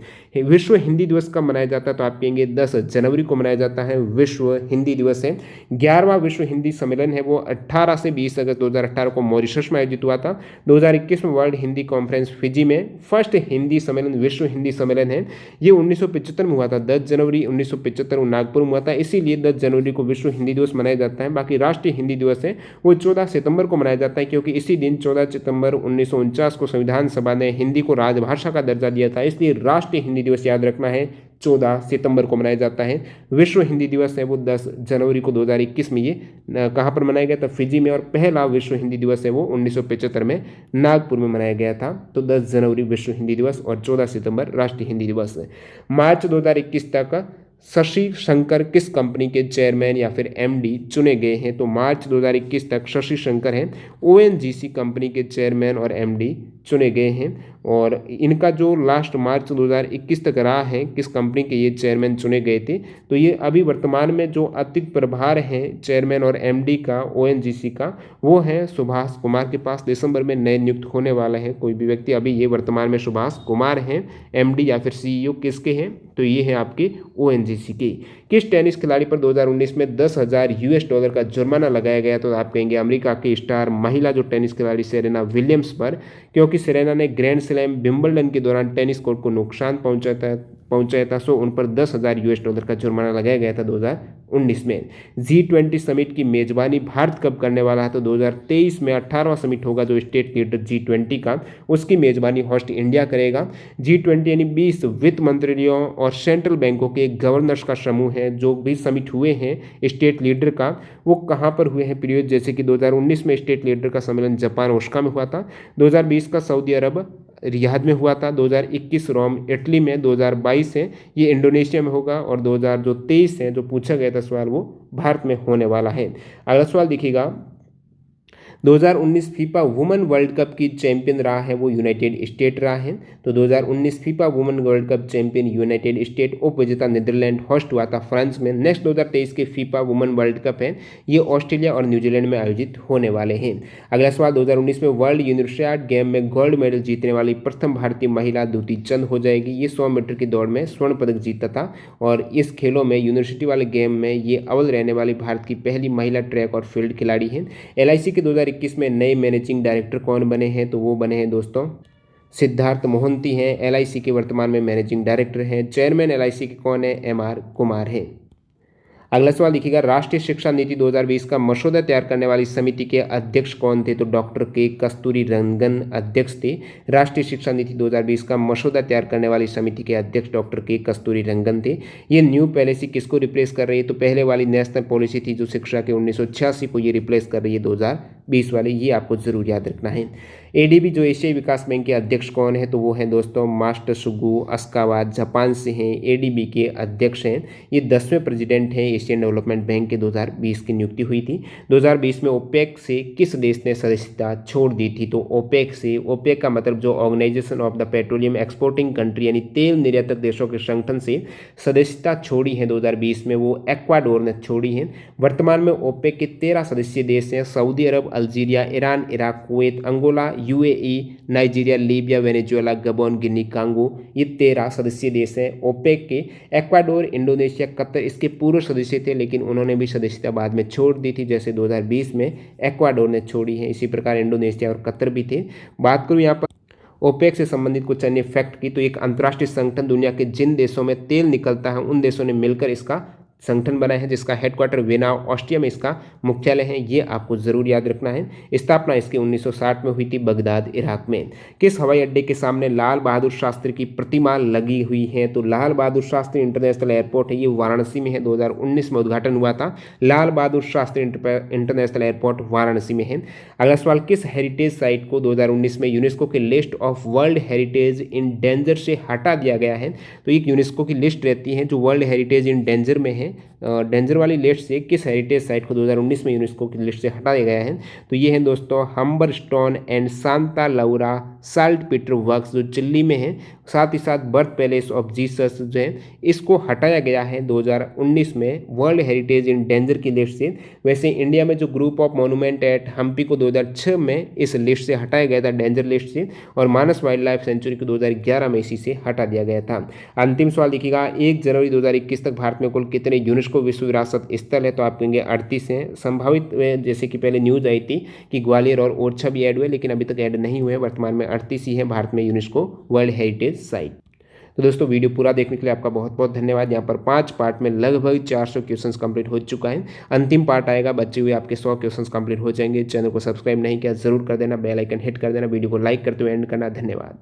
विश्व हिंदी दिवस कब मनाया जाता है? तो आप कहेंगे 10 जनवरी को मनाया जाता है, विश्व हिंदी दिवस है। 11वां विश्व हिंदी सम्मेलन है वो 18 से 20 अगस्त 2018 को मॉरिशस में आयोजित हुआ था। 2021 में वर्ल्ड हिंदी कॉन्फ्रेंस फिजी में फर्स्ट हिंदी सम्मेलन विश्व हिंदी सम्मेलन है, ये 1975 में हुआ था। 10 जनवरी 1975 नागपुर में हुआ था, इसीलिए 10 जनवरी को विश्व हिंदी दिवस मनाया जाता है। बाकी राष्ट्रीय हिंदी दिवस है वो 14 सितंबर को मनाया जाता है, क्योंकि इसी दिन 14 सितंबर 1949 को संविधान सभा ने हिंदी को राजभाषा का दर्जा दिया था, इसलिए राष्ट्रीय हिंदी दिवस याद रखना है 14 सितंबर को मनाया जाता है। विश्व हिंदी दिवस है वो 10 जनवरी को 2021 में ये कहाँ पर मनाया गया था? फिजी में। और पहला विश्व हिंदी दिवस है वो 1975 में नागपुर में मनाया गया था। तो 10 जनवरी विश्व हिंदी दिवस और 14 सितंबर राष्ट्रीय हिंदी दिवस है। मार्च 2021 तक शशि शंकर किस कंपनी के चेयरमैन या फिर एमडी चुने गए हैं? तो मार्च 2021 तक शशि शंकर हैं ओएनजीसी कंपनी के चेयरमैन और एमडी चुने गए हैं। और इनका जो लास्ट मार्च 2021 तक रहा है किस कंपनी के ये चेयरमैन चुने गए थे, तो ये अभी वर्तमान में जो अतिरिक्त प्रभार हैं चेयरमैन और एमडी का ओएनजीसी का, वो है सुभाष कुमार के पास। दिसंबर में नए नियुक्त होने वाला है कोई भी व्यक्ति। अभी ये वर्तमान में सुभाष कुमार हैं। एमडी या फिर सीईओ किसके हैं? तो ये है आपके ओएनजीसी के। किस टेनिस खिलाड़ी पर 2019 में $10,000 का जुर्माना लगाया गया? तो आप कहेंगे अमेरिका की स्टार महिला जो टेनिस खिलाड़ी सेरेना विलियम्स पर, क्योंकि सेरेना ने ग्रैंड स्लैम विंबलडन के दौरान टेनिस कोर्ट को नुकसान पहुंचाया था। सो उन पर $10,000 का जुर्माना लगाया गया था 2019 में। G20 समिट की मेजबानी भारत कब करने वाला है? तो 2023 में 18वां समिट होगा जो स्टेट लीडर G20 का, उसकी मेजबानी होस्ट इंडिया करेगा। G20 यानी 20 वित्त मंत्रियों और सेंट्रल बैंकों के गवर्नर्स का समूह है। जो भी समिट हुए हैं स्टेट लीडर का, वो कहाँ पर हुए हैं पीरियड? जैसे कि 2019 में स्टेट लीडर का सम्मेलन जापान ओसाका में हुआ था, 2020 का सऊदी अरब रियाद में हुआ था, 2021 रोम इटली में, 2022 है ये इंडोनेशिया में होगा, और 2023 है जो पूछा गया था सवाल वो भारत में होने वाला है। अगला सवाल देखिएगा, 2019 फीफा वुमेन वर्ल्ड कप की चैंपियन रहा है वो यूनाइटेड स्टेट रहा है। तो 2019 FIFA women world cup champion United state, उपविजेता नीदरलैंड, होस्ट हुआ था फ्रांस में। नेक्स्ट 2023 के फीफा वुमेन वर्ल्ड कप है ये ऑस्ट्रेलिया और न्यूजीलैंड में आयोजित होने वाले हैं। अगला सवाल, 2019 में वर्ल्ड यूनिवर्सिटी गेम में गोल्ड मेडल जीतने वाली प्रथम भारतीय महिला द्युति चंद हो जाएगी। ये 100 मीटर की दौड़ में स्वर्ण पदक जीता था, और इस खेलों में यूनिवर्सिटी वाले गेम में ये अव्वल रहने वाली भारत की पहली महिला ट्रैक और फील्ड खिलाड़ी हैं। LIC के 2021 में नए मैनेजिंग डायरेक्टर कौन बने हैं? तो वो बने हैं दोस्तों सिद्धार्थ मोहंती हैं। LIC के वर्तमान में मैनेजिंग डायरेक्टर हैं। चेयरमैन LIC के कौन है? MR कुमार हैं। अगला सवाल देखिएगा, राष्ट्रीय शिक्षा नीति 2020 का मसौदा तैयार करने वाली समिति के अध्यक्ष कौन थे? तो डॉक्टर के कस्तूरी रंगन अध्यक्ष थे। राष्ट्रीय शिक्षा नीति 2020 का मसौदा तैयार करने वाली समिति के अध्यक्ष डॉक्टर के कस्तूरी रंगन थे। ये न्यू पॉलिसी किसको रिप्लेस कर रही है? तो पहले वाली नेशनल पॉलिसी थी जो शिक्षा के 1986 को ये रिप्लेस कर रही है 2020 वाली। ये आपको जरूर याद रखना है। ADB जो एशियाई विकास बैंक के अध्यक्ष कौन है? तो वो हैं दोस्तों मास्टर सुगु अस्कावा, जापान से हैं, ADB के अध्यक्ष हैं। ये 10वें प्रेसिडेंट हैं एशियन डेवलपमेंट बैंक के। 2020 की नियुक्ति हुई थी। 2020 में ओपेक से किस देश ने सदस्यता छोड़ दी थी? तो ओपेक से, ओपेक का मतलब जो organisation of the petroleum exporting country यानी तेल निर्यातक देशों के संगठन से सदस्यता छोड़ी है 2020 में, वो एक्वाडोर ने छोड़ी है। वर्तमान में ओपेक के 13 सदस्यीय देश हैं, Saudi Arabia, Algeria, Iran, Iraq, Kuwait, Angola, UAE, Nigeria, Libya, Venezuela, Gabon, Guinea, Congo. ये 13 सदस्यीय देश हैं ओपेक के। एक्वाडोर, इंडोनेशिया, कतर इसके पूर्व सदस्य थे, लेकिन उन्होंने भी सदस्यता बाद में छोड़ दी थी। जैसे 2020 में एक्वाडोर ने छोड़ी है, इसी प्रकार इंडोनेशिया और कतर भी थे। बात करूँ यहाँ पर ओपेक से संबंधित कुछ अन्य फैक्ट की, तो एक अंतर्राष्ट्रीय संगठन दुनिया के जिन देशों में तेल निकलता है उन देशों ने मिलकर इसका संगठन बनाया है, जिसका हेडक्वार्टर वेना ऑस्ट्रिया में इसका मुख्यालय है। ये आपको जरूर याद रखना है। स्थापना इसकी 1960 में हुई थी बगदाद, इराक में। किस हवाई अड्डे के सामने लाल बहादुर शास्त्री की प्रतिमा लगी हुई है? तो लाल बहादुर शास्त्री इंटरनेशनल एयरपोर्ट है, ये वाराणसी में है। 2019 में उद्घाटन हुआ था। लाल बहादुर शास्त्री इंटरनेशनल एयरपोर्ट वाराणसी में है। अगला सवाल, किस हेरिटेज साइट को 2019 में यूनेस्को के list of world heritage in danger से हटा दिया गया है? तो एक यूनेस्को की लिस्ट रहती है जो वर्ल्ड हेरिटेज इन डेंजर में है। डेंजर वाली लिस्ट से किस हेरिटेज साइट को 2019 में यूनेस्को की लिस्ट से हटाया गया है? तो ये है दोस्तों Humberstone and Santa Laura salt Peter works जो चिल्ली में है। साथ ही साथ बर्थ पैलेस ऑफ जीसस जो है इसको हटाया गया है 2019 में वर्ल्ड हेरिटेज इन डेंजर की लिस्ट से। वैसे इंडिया में जो group of monument at Hampi को 2006 में इस लिस्ट से हटाया गया था डेंजर लिस्ट से, और मानस वाइल्ड लाइफ सेंचुरी को 2011 में इसी से हटा दिया गया था। अंतिम सवाल देखिएगा, 1 जनवरी 2021 तक भारत में कुल कितने यूनेस्को विश्व विरासत स्थल है? तो आप कहेंगे 38 हैं। संभावित जैसे कि पहले न्यूज आई थी कि ग्वालियर और ओरछा भी ऐड हुए, लेकिन अभी तक ऐड नहीं हुए। वर्तमान में 38 ही है भारत में यूनेस्को वर्ल्ड हेरिटेज साइट। तो दोस्तों वीडियो पूरा देखने के लिए आपका बहुत बहुत धन्यवाद। यहाँ पर 5 पार्ट में लगभग 400 क्वेश्चंस कंप्लीट हो चुका है। अंतिम पार्ट आएगा, बचे हुए आपके 100 क्वेश्चंस कंप्लीट हो जाएंगे। चैनल को सब्सक्राइब नहीं किया जरूर कर देना, बेल आइकन हिट कर देना, वीडियो को लाइक करते हुए एंड करना। धन्यवाद।